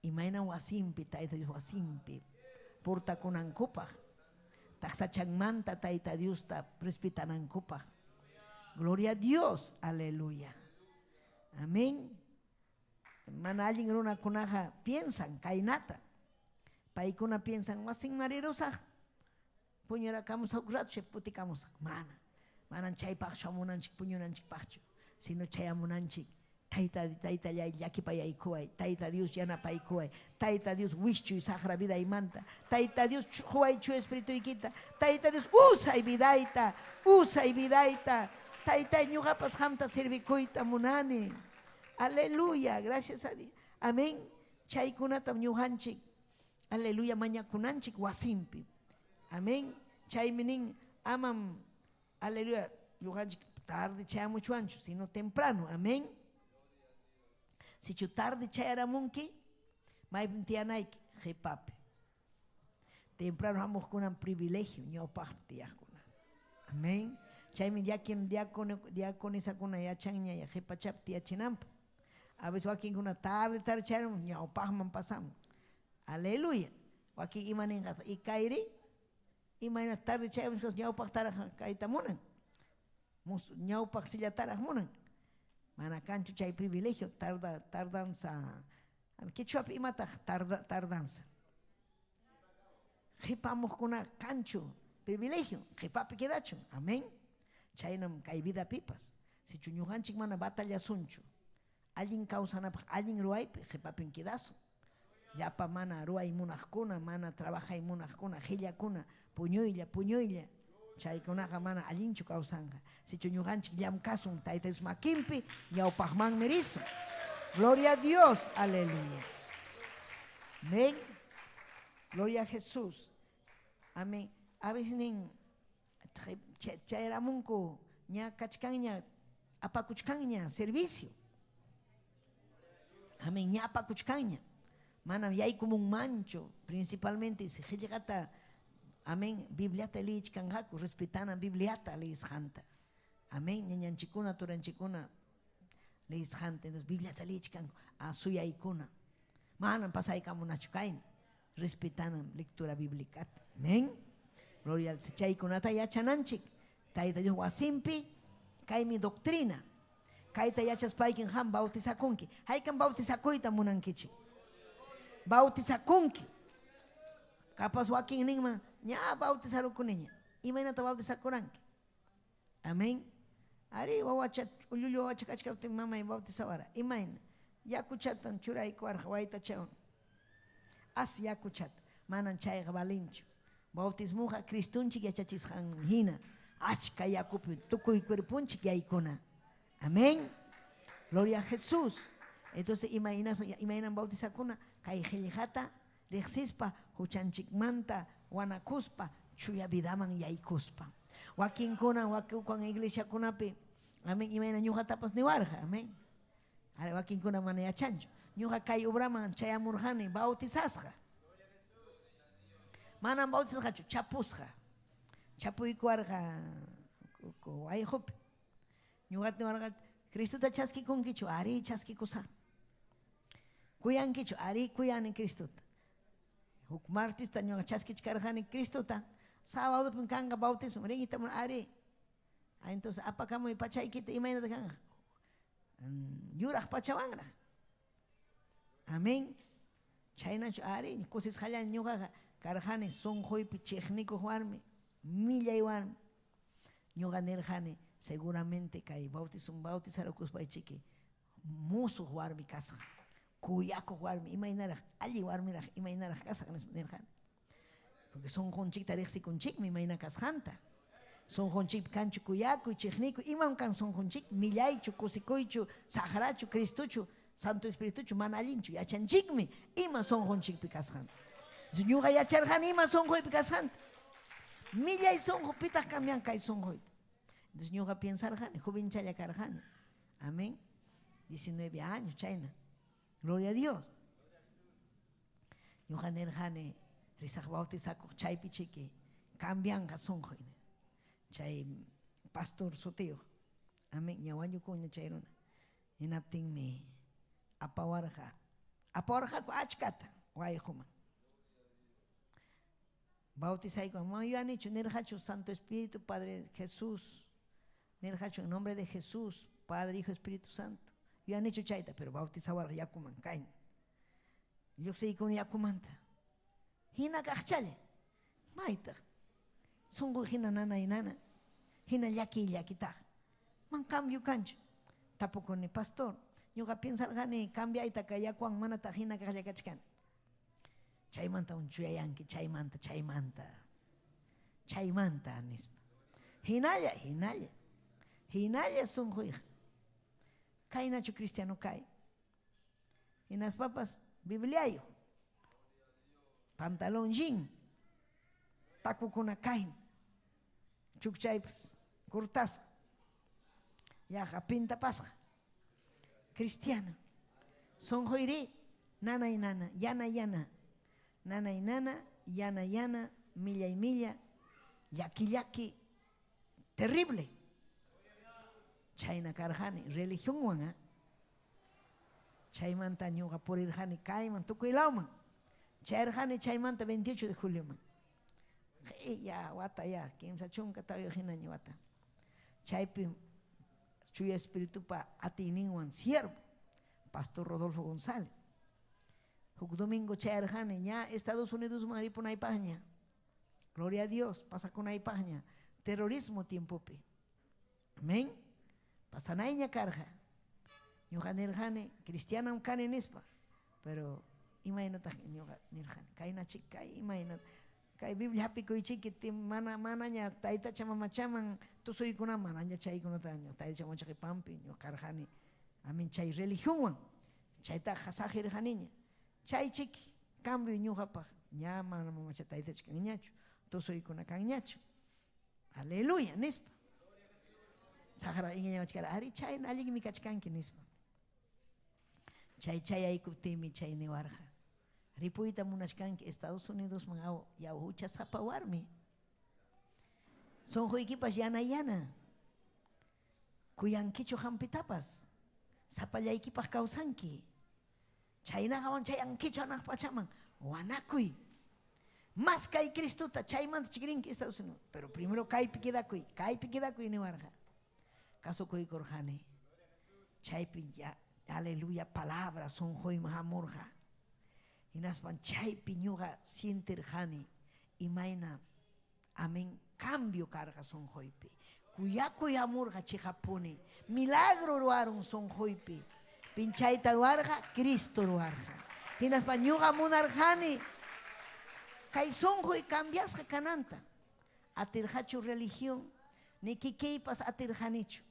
Imaina wasimpi, taita Dios wasimpi. Porta kunan kupa. Taxa changmanta taita Dios ta prespitanan kupa. Gloria a Dios, aleluya. Amén. Mana alguien en una kunaja piensan, kainata. Paikuna piensan, wasin marirosa. Puñera kamus aukratche putikamus mana. Manan chay pacho amunanchik puñunanchik pacho. Sino chay amunanchik. Taita ya yaki pa yaikuay. Taita Dios yana pa ikuay. Taita Dios wischu y sahra vida y manta. Taita Dios chuay chu espíritu y quita. Taita Dios usa y vidaita. Usa y vidaita. Taita ñugapas hamta servicuita munani. Aleluya, gracias a Dios. Amén. Chay kunatam ñuhanchik. Aleluya, maña kunanchik wasimpi. Amén. Chay minin amam. Aleluya. Ñuhanchik tarde chay mucho ancho, sino temprano. Amén. Si chu tarde chay aramunki, may pintianaik, jepape. Temprano vamos con un privilegio, ñopah tiakuna. Amén. Chay min yakin diácono esa kuna ya changnya ya jepachap tiachinampa. A veces aquí una tarde chay ñopah man pasamos. Aleluya. Aquí imanin gasa ikairi imana tarde chay ñopah taraj kaita munan. Mus ñopah silla taraj munan. Manacancho chay privilegio tardanza. Kichuap imata tardanza. Jipamos con una cancho privilegio. Jipapi quedacho. Amén. Chaynam kay vida pipas. Si chuñuhanchik mana batalla suncho. Alguien causana alguien ruaipe jipapin quedazo. Yapa mana ruay munajkuna, mana trabaja y munajkuna, hillakuna, puñuilla. Chay kunaqa mana allinchu kausanga. Si chuñuhanchik yam kasun taites makimpi, yaupahman merizo. Gloria a Dios, aleluya. Amén. Gloria a Jesús. Amén. A veces nin chayramunku ña kachkanña apakuchkanña servicio. Amén. Ña apakuchkanña. Mana yay como un mancho, principalmente si llegata, amén, bibliata lich kangaku, respetana bibliata leis janta. Amén, ñanchikuna, turanchikuna leis janta, entonces bibliata lich kangaku, a suya ikuna. Mana pasay kamunachukain, respetana lectura bíblica. Amén. Gloria al Sechay kunata ya chananchik. Taita yo wasimpi, kay mi doctrina. Kaita ya chaspaikin ham bautizakunki. Haikan bautizakuita munankichi. Bautizakunki. Kapas wakin ningma, nya bautizaru kuninya. Imagina ta bautizakuranki. Amén. Ari wawachat ululyo wachakachkapti mama y bautizawara. Imagina. Ya kuchatan churay kuarja waita chaun. As ya kuchat. Manan chay balincho. Bautismuja Cristunchik yachachisjan hina. Achka yakupi tukuy cuerpunchik yaikuna. Amén. Gloria a Jesús. Entonces imaginan bautizakuna kay helijata rexispa huchanchik manta wanakuspa chuya vidaman yaikuspa. Wakin kuna wakin iglesia kunapi. Amén. Imaginan ñuja tapas niwarja. Amén. Wakin kuna manaya chancho. Ñuja kay ubraman chayamurjani bautizasja. Manan bautizasja chapusja. Chapuikuarja ay hop. Ñugat niwarja Cristo ta chaski kunkichu ari chaski kusa. Kuyan kichu ari kuyan en Cristo. Huk martis ta ñuga chaski chkarjani Cristo ta sábado pun kanga bautismo ring ita mun ari. Entonces apa kamu ipachay kita imay na kanga. Yurak pachawangra. Amén. Chayna chu ari kusis khalan ñuqa karjani sonjoy pichejniku juarmi millay warmi. Ñuqa nirjani seguramente kay bautizar kuspay chiki musu warmi kasqa. Kuyaku warmi imaynaraq alli warmiraq imaynaraq kasaq nirjani. Porque son jonchikta riqsikunchikmi imayna kasqanta. Son jonchik kanchu kuyaku chejniku imam kan son jonchik millaychu kusikuychu sahrachu Cristuchu Santo Espírituchu mana allinchu yachanchikmi ima son jonchikpi kasqanta. Ñuqa yacharqani ima sonjoypi kasqanta. Millay sonjo pitaq cambian kay sonjoyta. Entonces ñuqa pensarqani jovenchalla karqani. Amén. 19 años chayna. Gloria a Dios. Ñuqa nirqani risaq bautizakuq chaypi chiki cambianqa sonjoyni. Chay pastor sutiyuq. Amén. Ñawañukuña chay runa. Hinaptinmi apawarqaku achkata wayqhuman. Bautizayku yo han dicho nirqachu Santo Espíritu Padre Jesús. Nirqachu en nombre de Jesús, Padre, Hijo, Espíritu Santo. Yo han dicho chayta, pero bautizawarqa yakuman kayna. Lluqsiykuna yakumanta. Hina kaqchalla. Maytaq. Sunqu hina nana y nana. Hina llakitaq. Man cambio kanchu. Tapukuni pastor. Ñuqa piensarqani cambiayta kay yakuwan manataq hina kaqlla kachkani. Chaymanta unchuyayanki, chaymanta nispa. Hinalla sunquyqa. Kaynachu cristiano kay. Hinas papas bibliayo. Pantalón jean. Takukuna kayn. Chukchaypas kurtasqa. Yaqa pinta pasqa. Cristiano. Sonjoyri nana y nana, yana. Nana y nana, yana, milla y milla, yaki, terrible. Chayna karjani, religión wanga. Chaymanta ñuqa purirjani kayman tukuylawman. Chayrjani chaymanta 28 de julio man. Ya wata ya, kimsa chunka tayo hinañi wata. Chaypi chuya espiritupa atininwan siervo, Pastor Rodolfo González. Huk domingo chayrjani ña Estados Unidos maripunaypaqña. Gloria a Dios, pasakunaypaqña. Terrorismo tiempopi. Amén. Pasanayña karja. Ñuqa nirjani cristianam kani nispa. Pero imaynataq ñuqa nirjani. Kayna chik kay imaynat. Kay Biblia hapikuychiki manaña taytacha mamachaman tusuykunaman manaña chaykunata taytacha mamachaqa pampi ñuqa karjani. Amén chay religionwan. Chayta hasajirjaniña. Chay chiki cambio ñuqapaq ña mana mamacha taytacha kanñachu. Tusuykuna kanñachu. Aleluya nispa. Sahara ingañawachkara ari chayna allinmi kachkanki nispa. Chay aykuptimi chay niwarqa. Ripuyta munashkanki Estados Unidos man yawhucha sapa warmi. Sonjuykipas yana. Kuyankichu hampitapas. Sapallaykipas kawsanki. Chaynawan chayankichu anaq pachaman. Wanakuy. Más kay Cristuta chaymanta chikrinki Estados Unidos. Pero primero kaypi kidakuy niwarqa. Caso kuykurjani. Chaypi ya, aleluya, palabra sonjoyman hamurqa. Hinaspan chaypi ñuqa sintirjani. Imayna, amén, cambio karqa sonjoypi. Kuyakuy hamurqa chihapuni. Milagro ruarun sonjoypi. Pinchayta ruarqa, Cristo ruarqa. Hinaspan ñuqa munarjani. Kay sonjoy cambiasqa kananta. Atirjachu religión. Ni kikiypas atirjanichu.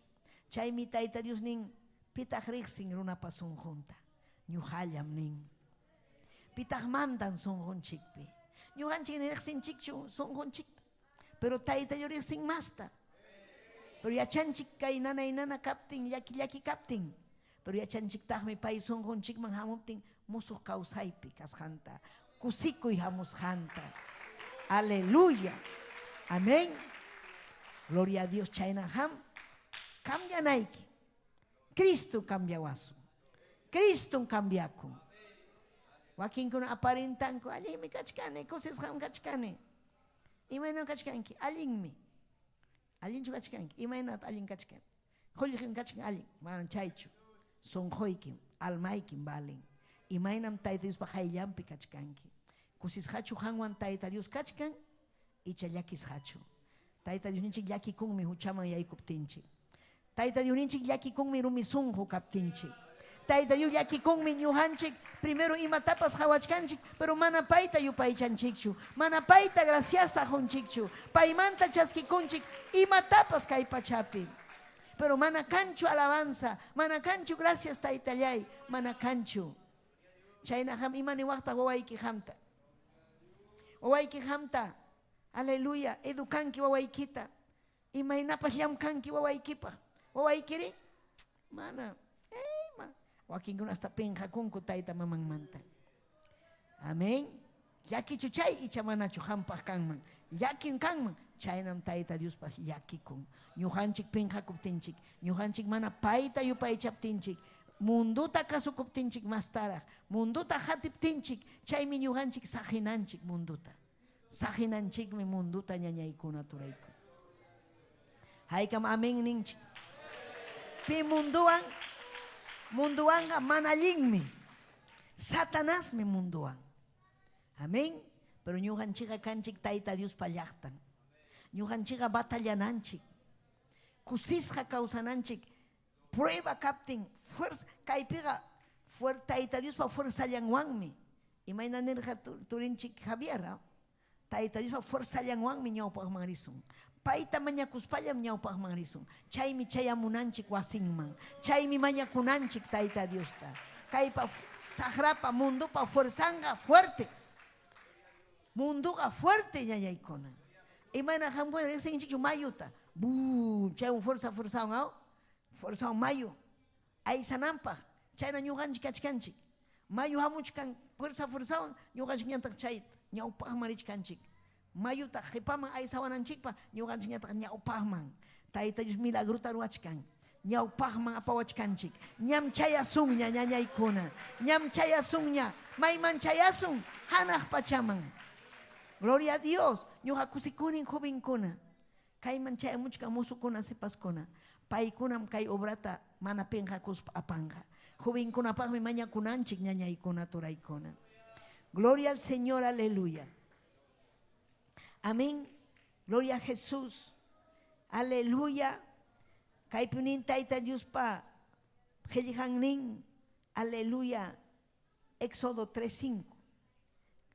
Chaymi tayta Dios nin pitaq riqsin runapas sonjonta. Ñuqallam nin. Pitaq mandan sonjonchikpi. Ñuqanchik riqsinchikchu sonjonchikta. Pero tayta Dios riqsin masta. Pero yachanchik kay nana y nana kaptin, llaki kaptin. Pero yachanchiktaqmi pay sonjonchikman hamuptin musuq kawsaypi kasqanta. Kusikuy hamusqanta. Aleluya. Amén. Gloria a Dios chayna ham. Cambia naiki. Cristo cambia wasu. Cristo cambiaku. Wakin kuna aparentanku. Allí mi kachkane. Cosas ham kachkane. Imayna kachkanki, allinmi. Allinchu kachkanki, imaynata allin kachkan. Qullqim kachkan allin, manan chaychu. Sonjoykim, almaykim valen. Imaynam Tayta Dios pa hayllampi kachkanki. Kusisqachu hanwan Tayta Dios kachkan, icha llakisqachu. Tayta Dios ninchik llakikunmi huchaman yaykuptinchik. Tayta Dios ninchik llakikunmi rumi sunqu kaptinchik. Tayta Dios llakikunmi ñuhanchik primero imatapas hawachkanchik, pero mana payta yupaychanchikchu, mana payta graciasta junchikchu, paymanta chaskikunchik imatapas kay pachapi. Pero mana kanchu alabanza, mana kanchu gracias Taytallay, mana kanchu. Chayna ham imani waqta wawayki hamta. Wawayki hamta. Aleluya, educanki wawaykita. Imaynapas llamkanki wawaykipa. Wawaykiri? Mana. Wakinkuna hasta penjakunku tayta mamanmanta. Amén. Yaki chuchay icha manachu hampaq kanman. Yakin kanman. Chaynam Tayta Dios pas yakikun. Ñuhanchik penjakuptinchik. Ñuhanchik mana payta yupaychaptinchik. Munduta kasukuptinchik mastaraq. Munduta hatiptinchik. Chaymi ñuhanchik sajinanchik munduta. Sajinanchikmi munduta ñañaykuna turayku. Haykam amén ninchik. Pi munduan. Munduanga manallinmi. Satanasmi munduan. Amén. Pero ñuhanchiqa kanchik Tayta Dios pallaqtan. Ñuhanchiqa batallananchik. Kusisqa kawsananchik. Prueba captain. Fuerza. Kaypiqa Tayta Dios pa fuerza llanwanmi. Imayna nirqa turinchik Javier. Tayta Dios pa fuerza llanwanmi ñawpaq manrisun. Paita mañakuspallam ñawpaq manrisun. Chaymi chayamunanchik wasinman. Chaymi mañakunanchik Tayta Diosta. Kaypa sagrapa mundupa fuerzanga fuerte. Munduga fuerte ñañaykuna. Imana hambuena resenchik mayuta. Bu, chay un fuerza ngao. Fuerza mayu. Ay sanampa. Chayna ñuhanchik kachkanchik. Mayu hamuchkan fuerza ñuhanchik ñantak chayt. Ñawpaq marichkanchik. Mayuta jipaman ay sawananchikpa ñuqanchik ñataq ñawpaqman Tayta Dios milagruta ruwachkan ñawpaqman apawachkanchik ñam chayasunña ñañaykuna ñam chayasunña mayman chayasun hanaq pachaman. Gloria a Dios. Ñuqa kusikunin jovenkuna kayman chayamuchkan musukuna sipaskuna paykunam kay obrata mana penqakuspa apanga jovenkunapaqmi mañakunanchik ñañaykuna turaykuna. Gloria al Señor, aleluya. Amén. Gloria a Jesús. Aleluya. Kaypunin Tayta Dios pa Helihannin. Aleluya. Éxodo 3:5.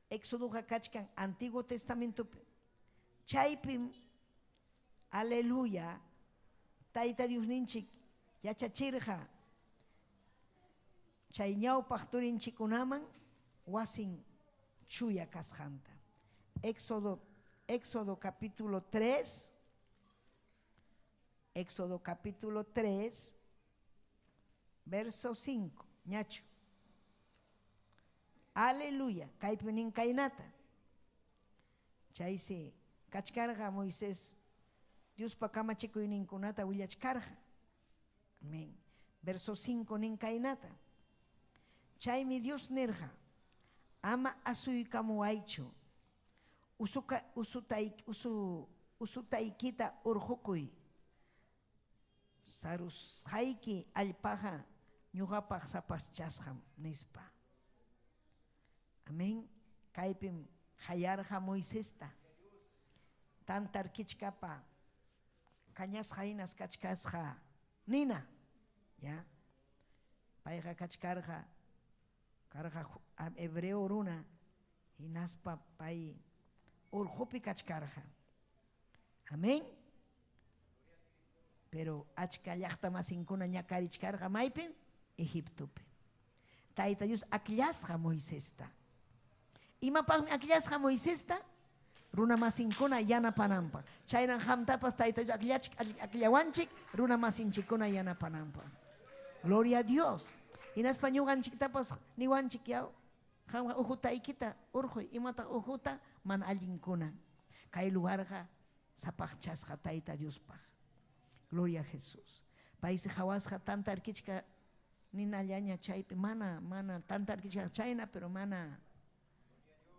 Éxodo hakachkan Antiguo Testamento. Chaypim. Aleluya. Tayta Dios ninchik yachachirja. Chay ñawpaq turinchikunaman wasin chuya kasjanta. Éxodo capítulo 3. Éxodo capítulo 3, verso 5. Ñacho. Aleluya. Kaypunin kainata. Chayse kachkarga Moisés. Dios pa kamachikuynin kunata willachkarga. Amén. Verso 5 nin kainata. Chaymi Dios nirja. Ama asuykamuaychu. Usutaykita urhukuy. Sarusqayki allpaqa ñuqapaq sapaschasqam nispa. Amén. Kaypim hayarqa Moisesta. Tantarkichkapa kañasqa hinas kachkasqa nina. Ya. Payqa kachkarqa karqa hebreo runa hinaspa pay urhupi kachkarqa. Amén. Pero achka llaqta masinkuna ñakarichkarqa maypim Egiptopi. Tayta Dios akillasqa Moisesta. Imapaqmi akillasqa Moisesta? Runa masinkuna yanapananpaq. Chaynan hamtapas Tayta Dios akillawanchik runa masinchikuna yanapananpaq. Gloria a Dios. Hinaspa ñuqanchiktapas niwanchik yaw. Hamqa uhutaykita urhuy imata uhuta mana allinkuna. Kay lugarqa sapaqchasqa Tayta Diospaq. Gloria a Jesús. País hawasqa tanta arkichka ninallaña chaypi mana tanta arkichka chayna pero mana.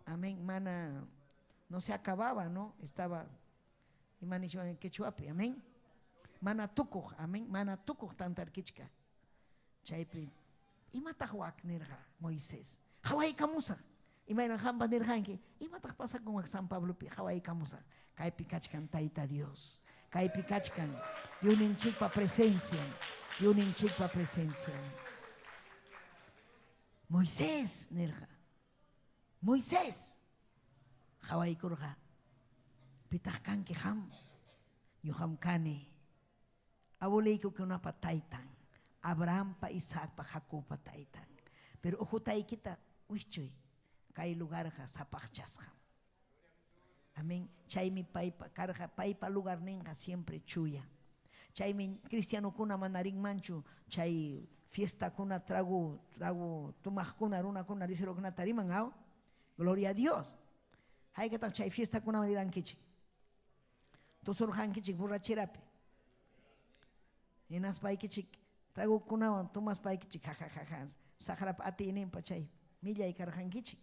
Amén. Mana no se acababa, ¿no? Estaba, en quechuapi, amén. Mana tukuj, amén. Mana tukuj tantar kichka. Chaypi, imataq waknirqa Moisés. Hawaykamusa. Imayran hampa nirqanki, imataq pasa con San Pablopi, hawaykamusa. Kaypi kachkan Tayta Dios. Kaypi kachkan yuninchikpa presencia. Yuninchikpa presencia. Moisés nirqa. Moisés. Hawaykurqa. Pitaq kanki ham. Ñuqam kani. Abuelito que una pataitan. Abraham pa Isaac pa Jacob pa taitan. Pero ojutay kita uichuy. Kay lugar ha sapachasha. Amén. Chaymi paipa karja paipa lugar ninja siempre chuya. Chaymi cristiano kuna manaring manchu. Chay fiesta kuna trago tumaj kuna runa kuna risero kuna tariman ao. Gloria a Dios. Hay que chay fiesta kuna maniran kichi. Tosor han kichi borracherape. Enas pai kichi trago kuna tumas pai kichi jajajaja. Saharap ati inin pachay. Milla y karjan kichi.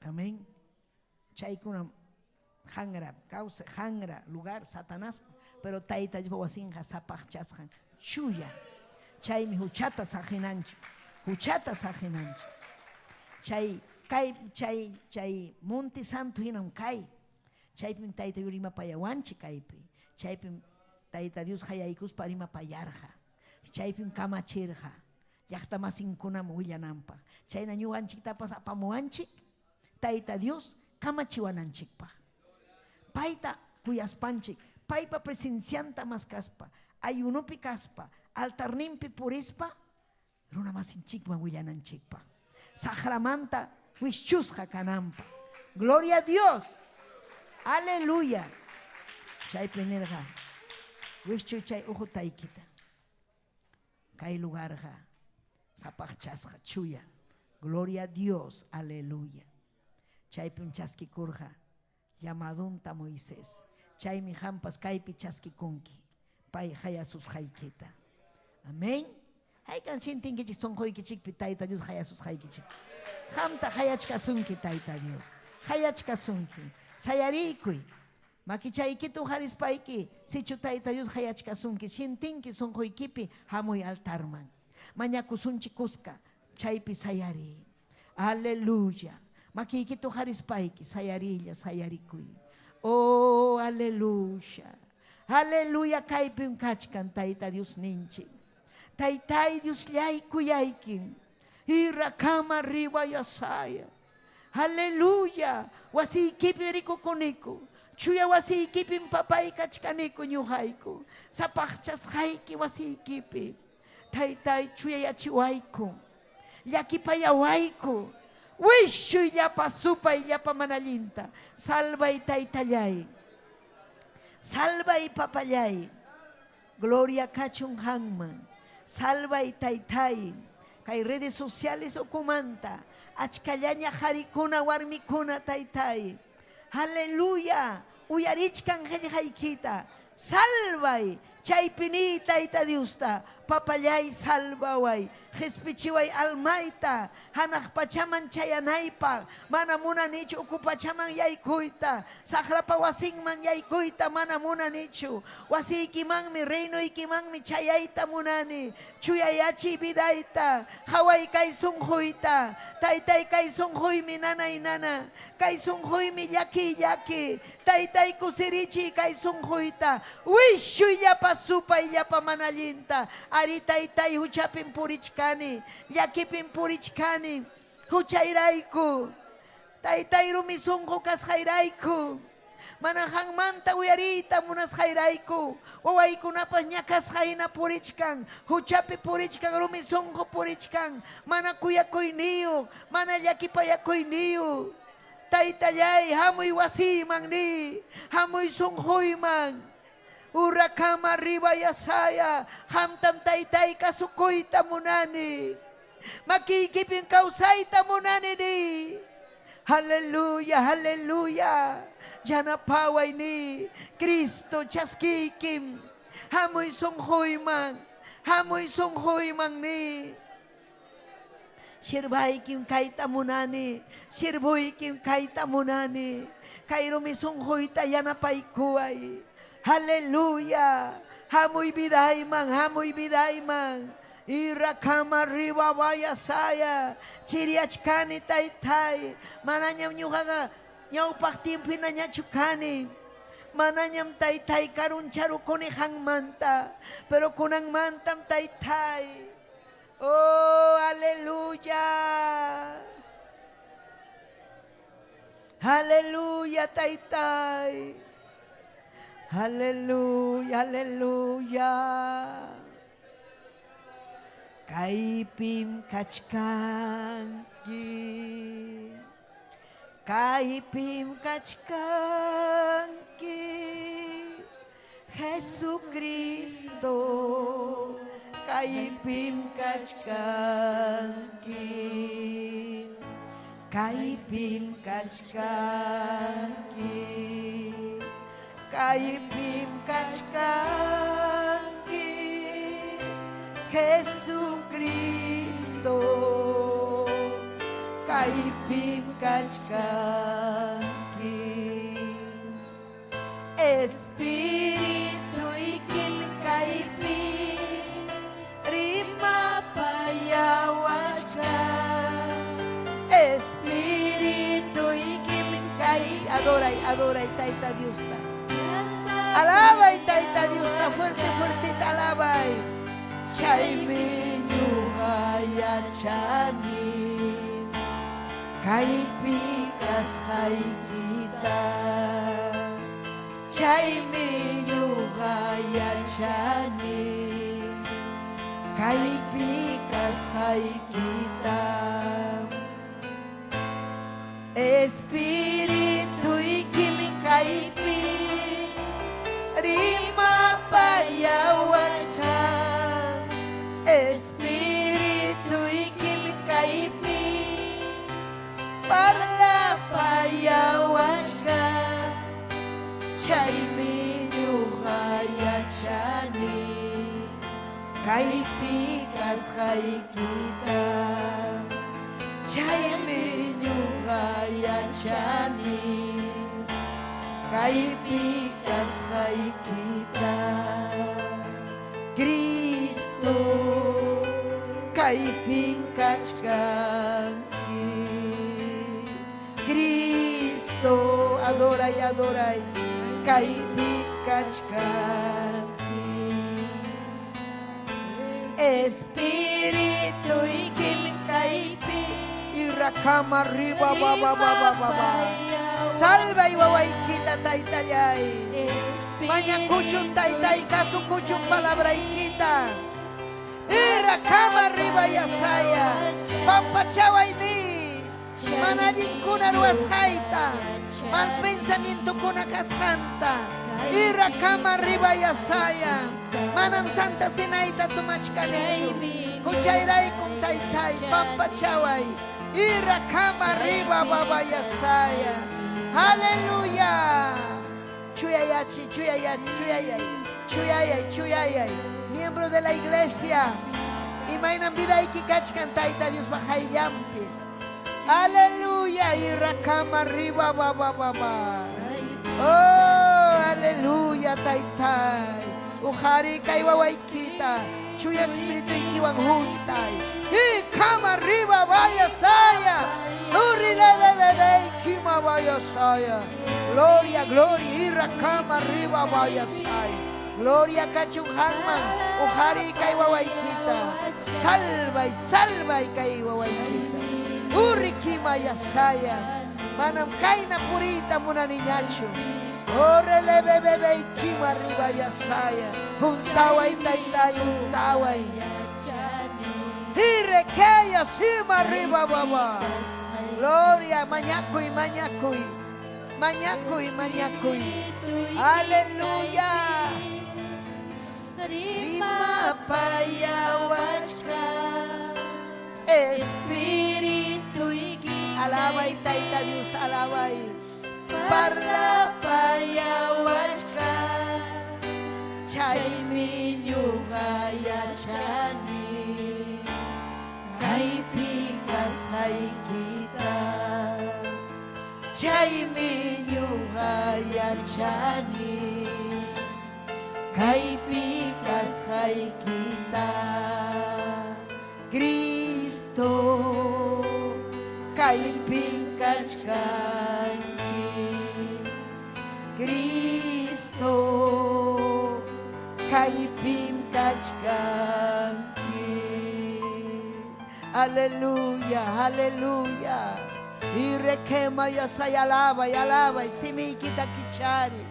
Amén. Chay kuna hangra, causa hangra, lugar, Satanás, pero taita wasinja sapach chasjan, chuya. Chay mi huchata sajinancho, huchata sajinancho. Chay chay Monte Santo hinam kai. Chay pin taita yurima payawanchi kaipi. Chay pin taita Dios hayaikus parima payarja. Chay pin kamachirja. Yakta masin kunam willanampa. Chay na nyuanchik tapas apamuanchik. Taita Dios kamachiwananchikpa. Paita kuyaspanchik, paipa presencianta mas kaspa, ayunupi kaspa, altarnimpi purispa, runa masinchikman willananchikpa. Sahramanta wischusja kanampa. Gloria a Dios. Aleluya. Chay penerja. Wischu chay ojo taikita. Kay lugarja. Sapachasja chuya. Gloria a Dios. Aleluya. Chaypin chaski kurja, llamadunta Moisés. Chaymi hampas kaypi chaski kunki. Pay hayasus hayketa. Amén. Haykan sintinkichik son hoykichikpi Tayta Dios hayasus haykichik. Hamta hayachka sunki Tayta Dios. Hayachka sunki. Sayarikuy. Makichaykitu haris payki. Sichu Tayta Dios hayachka sunki. Sintinki son hoykipi hamuy altarman. Mañakusunchi kuska. Chaypi sayari. Aleluya. Makikito harispaiki, sayarilla, sayarikuy. Oh, aleluya. Aleluya, kaipim kachkan, Tayta Dios ninchi. Taytay Dios yaikuyaikim. Irakama riba yasaya. Aleluya. Wasi kipi rico koniko. Chuya wasi kipim papay kachkaniko nyuhaiku. Sapachas haiki wasi kipi. Taytay chuya yachiwaiku. Yakipayawaiku. Wishu yapa supa y yapa manalinta. Salva y taitayay. Salva y papayay. Gloria Kachun Hangman. Salva y taitay. Kay redes sociales okumanta. Achkallaña harikuna warmikuna taitay. Aleluya. Uyarichkan haykita. Salva y chaypinita ita diusta. Papayay salvaway. Jespichiway almaita. Hanak pachaman chayanaypa. Mana muna nichu ukupachaman yaykuita. Sahrapa wasingman yaykuita. Mana muna nichu. Wasi ikimangmi reino ikimangmi chayayta munani. Chuyayachi bidaita. Haway kay sunghuita. Taytay kay sunghuy nanay nana. Kay sunghuy mi yaki yaki. Taytay kusirichi kay sunghuita. Wishu yapa supa yapa manalinta. Ari taytay huchapin purichkani. Yakipin purichkani. Huchayrayku. Taytay rumisungko kas hayrayku. Manahang manta uyarita munas hayrayku. Uwayku napas nyakas hayna purichkan. Huchapi purichkan rumisungko purichkan. Mana kuyakoy niyo. Mana yakipayakoy niyo. Taytayay hamuy wasimang ni. Hamuy sunghoy mang. Urakama riba yasaya. Hamtam taytay kasukoy tamunani. Makikipin kausay tamunani ni. Haleluya, haleluya. Janapaway ni Kristo chaskikim. Hamoy sunghoy mang. Hamoy sunghoy mang ni. Sirvaikim kaita munani, sirvuikim kaita munani, kairo misunghoita yanapaikuay. Haleluya. Hamoy biday man. Irakama riba vaya saya, chiriachkani taytay, mananyam nyuhaga, nyau paktim pinanya chukani. Mananyam taytay karun charu kunihang manta, pero kunang mantam taytay. Oh, aleluya. Aleluya, taytay. Aleluya, aleluya. Kaipim kachkanki. Kaipim kachkanki. Jesucristo. Kaipim kachkanki. Kaipim kachkanki. Kaipim kachkanki. Jesucristo. Kaipim kachkanki. Espíritu ikim kaipim. Rima payawachka. Espíritu ikim kaipim. Adora y taita Dios. Alaba y taita Dios. Fuerte, fuerte, alaba. Chaimi nyuhaya chani. Kaipika saikita. Chaimi nyuhaya chani. Kaipika saikita. Espíritu ikimi kaipi. Rima payawacha. Espíritu ikimi kaipi. Parla payawacha. Chaimi nyuhaya chani. Kaipi kasaikita. Chaimi nyuhaya chani. Kaipi kasaikita. Cristo. Kaipim kachkanki. Cristo, adorai, adorai. Kaipim kachkanki. Espíritu ikim kaipi. Irakama riba baba baba baba. Salva y wawaikita taitayay. Mañakuchun taitay kasukuchun palabra ikita. Irakama riba yasaya. Pampachaway ni. Manajin kuna ruas haita. Mal pensamiento kuna kashanta. Irakama riba yasaya. Manam santa sinaita tumachkanichu. Kuchairay kung taitay. Pampachaway. Irakama riba baba yasaya. Aleluya. Chuyayachi, chuyayay, chuyayay. Chuyayay, chuyayay. Miembro de la iglesia. Y mainam vida y kikachkan taita Dios bajay yampi. Aleluya. Y rakama riba baba baba. Oh, aleluya taitay. Uhari kay wawaykita. Chuya espíritu ikiwang huntay. Y kama riba vaya saya. Urile bebebe kima vaya saya. Gloria, gloria. Y rakama riba vaya saya. Gloria kachung hangman. Uhari kay wawaykita. Salva y salva y kay wawaykita. Urikima yasaya. Manam kay na purita muna niñacho. Orele bebebe kima riba yasaya. Untaway taytay untaway. Irekeya sima riba baba. Gloria mañakuy mañakuy. Mañakuy mañakuy. Aleluya. Rima payawachka. Espíritu iki. Alaba y taita Dios, alaba y parla payawachka. Chaimi nyuhaya chani. Kaipika pim kachkanki. Aleluya, aleluya. Y requema yo soy alaba y alaba y si me quita kichari.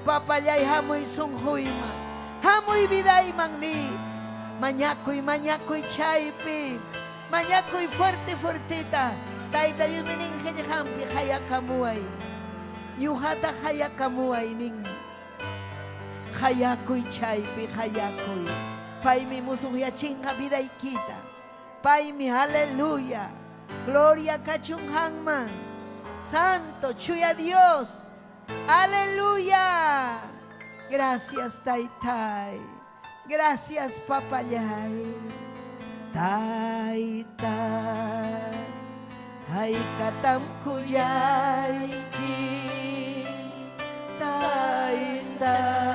Papayay hamoy sunghuima. Hamoy vida y magni. Mañacoy chaypi. Mañacoy fuerte fuertita. Taita yung mining hampi hayakamuay. Nyuhata hayakamuay ning. Hayakoy chaypi hayakoy. Pai mi musuya chinga vida y kita. Pai mi aleluya. Gloria kachung hangman. Santo chuya Dios. Aleluya. Gracias Taitai. Gracias Papayay. Taitai. Ay katam kuyay ki. Taitai.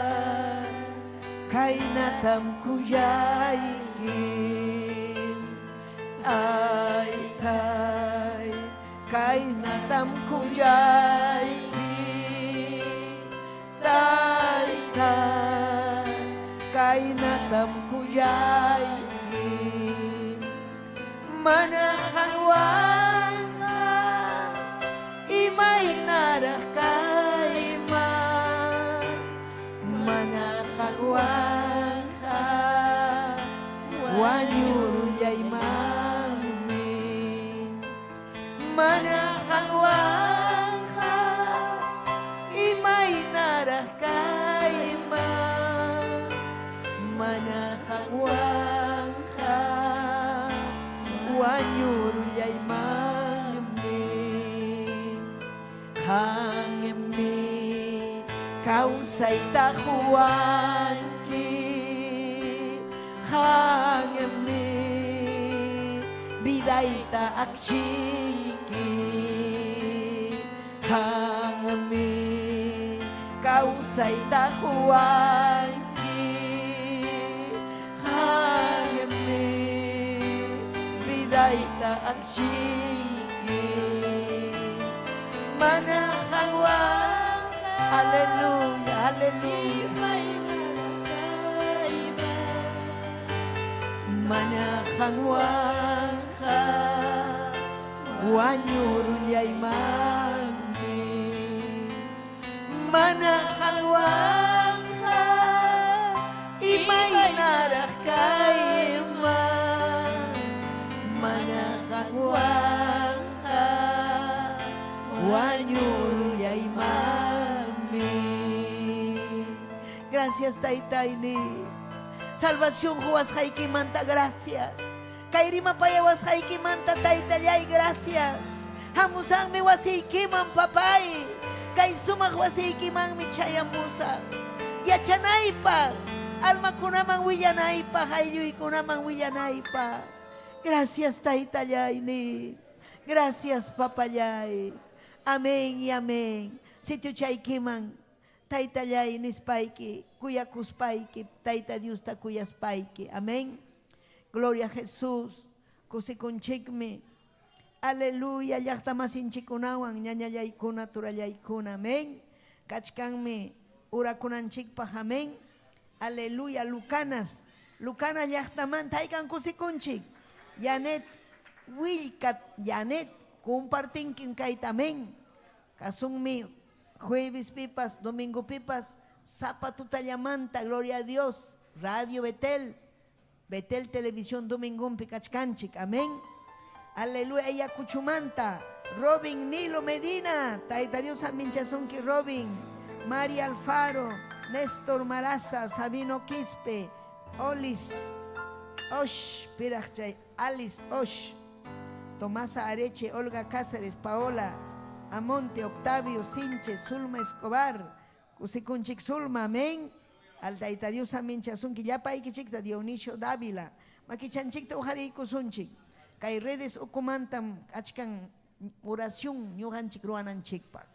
Kainatam kuyay ki. Ay tay. Kainatam kuyay ki. Taitai. Kainatam kuyay ki. Manahangwan imay narakayma. Manahangwan wanyuru yay mami. Manahangwan imay narakayma. Manahangwan wanyuru yay mami. Hangemi kausay tahuan ki. Hangemi bidaita akshiki. Hangemi kausay tahuan ki. Hangemi bidaita akshiki. Manahangwan. Hallelujah, hallelujah. Manahangwan wanyuru yay mami. Manahangwan imay narakayma. Manahangwan wanyuru yay mami. Gracias Taitai ni. Salvación huas haiki manta gracias. Kairima payawas haiki manta Taitayay gracias. Hamusang mi wasiki man papay. Kay sumak wasiki man mi chayamusa. Yachanay pa. Alma kunamang willanay pa. Hayoy kunamang willanay pa. Gracias Taitayay ni. Gracias Papayay. Amén y amén. Sitio chaykiman. Taitayay nispaiki. Kuya kuspaiki. Taita Dios ta kuyas paiki. Amén. Gloria a Jesús. Kusikunchikmi. Aleluya. Llaqtamasinchikunawan. Ñañallaykuna turallaykuna. Amén. Kachkanmi. Urakunanchikpa. Amén. Aleluya. Lucanas. Lucanas llaqtaman. Taykan kusikunchik. Janet. Wilkat. Janet. Compartinkin kaytamen. Kasungmi. Jueves pipas. Domingo pipas. Zapatu tallamanta. Gloria a Dios. Radio Betel. Betel Televisión Domingón Picachcanchic. Amén. Aleluya. Ella Cuchumanta. Robin Nilo Medina. Taita Dios Aminchazonki Robin. María Alfaro. Néstor Maraza. Sabino Quispe. Olis. Osh. Pirachay. Alice Osh. Tomasa Areche. Olga Cáceres. Paola Amonte. Octavio Sinche. Zulma Escobar. Kusikunchik Zulma. Amén. Altaita Dios Aminchazonki. Ya paikichik da Dionisio Dávila. Makichanchik ta ujari kusunchik. Kay redes ukumantam achkan oración ñuqanchik ruwananchikpaq.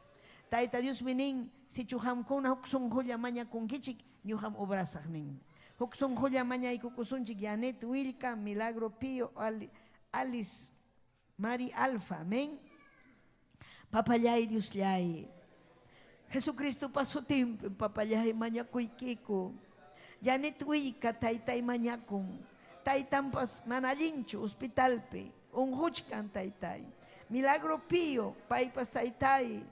Tayta Dios minin si chuhamkuna huk sunqulla mañakunkichik ñuqam obrasaq nin. Huk sunqulla mañaykukusunchik Janet Wilka, Milagro Pío, Alice, Mari Alfa. Amén. Papayay Dios llay. Jesucristo pasó tiempo en papayay mañakuykiku. Janet Wika, taytay mañakun. Taytampas manalinchu, hospitalpe. Unhuchkan taytay. Milagro Pío, paypas taytay.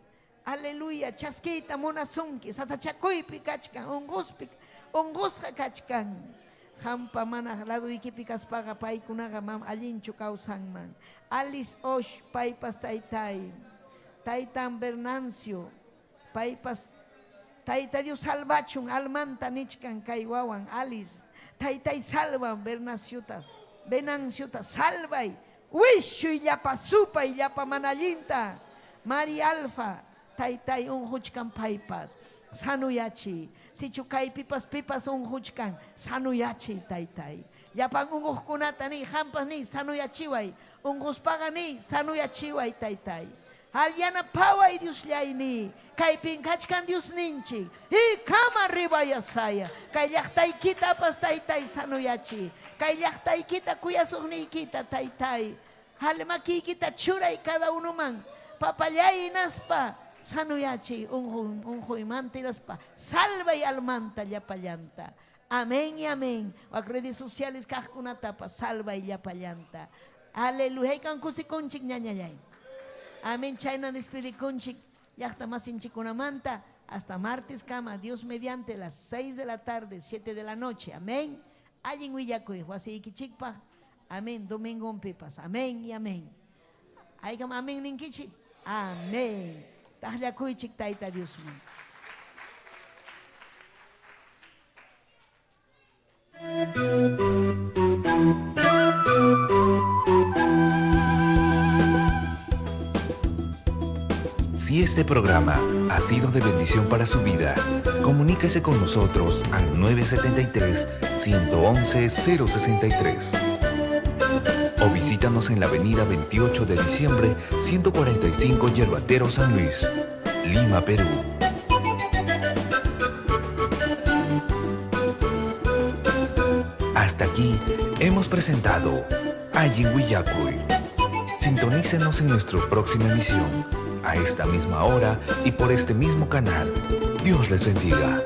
Aleluya, chasquita monazunki, satachakuypi kachkan, ungusqa kachkan. Hampa mana lado ikipikaspaqa paykunaqa mam allinchu kawsanman. Alice Osh, paypas taytay. Taytan Bernancio, paypas tayta Dios salvachun, almanta nichkan kay wawan Alice. Taytay salvan Benanciota, salvay. Wishu illapa supa illapa manallinta. María Alfa, taytay unhuchkan paypas. Sanuyachi. Si chukay pipas unhuchkan. Sanuyachi taytay. Yapan unhukunata ni, hampas ni, sanuyachiway. Unhuspaga ni, sanuyachiway taytay. Aliana paway Dios llaini. Kay pinkachkan Dios ninchi. Y kama ribaya saya. Kay llaqtaykita pas taytay sanuyachi. Kay llaqtaykita kuyasuqniykita taytay. Halmakikita churay cada uno man. Papallay naspa. Sanuyachi unhuimantiraspa. Salva y almanta llapallanta. Amén y amén. Wak redes sociales kajkunatapa salva y llapallanta. Aleluya. Kan kusikunchik ñañallay. Amén. Chayna despedikunchik. Llaqta masinchikunamanta. Hasta martes kama. Dios mediante las 6 de la tarde, 7 de la noche. Amén. Allin willakuy. Wasiikichikpa. Amén. Domingo un pipas. Amén y amén. Aykam amén ninkichik. Amén. Tahlakuychik tayta Dios man. Si este programa ha sido de bendición para su vida, comuníquese con nosotros al 973-111-063 o visítanos en la avenida 28 de diciembre, 145 Yerbatero San Luis, Lima, Perú. Hasta aquí hemos presentado Allin Willacuy. Sintonícenos en nuestra próxima emisión, a esta misma hora y por este mismo canal. Dios les bendiga.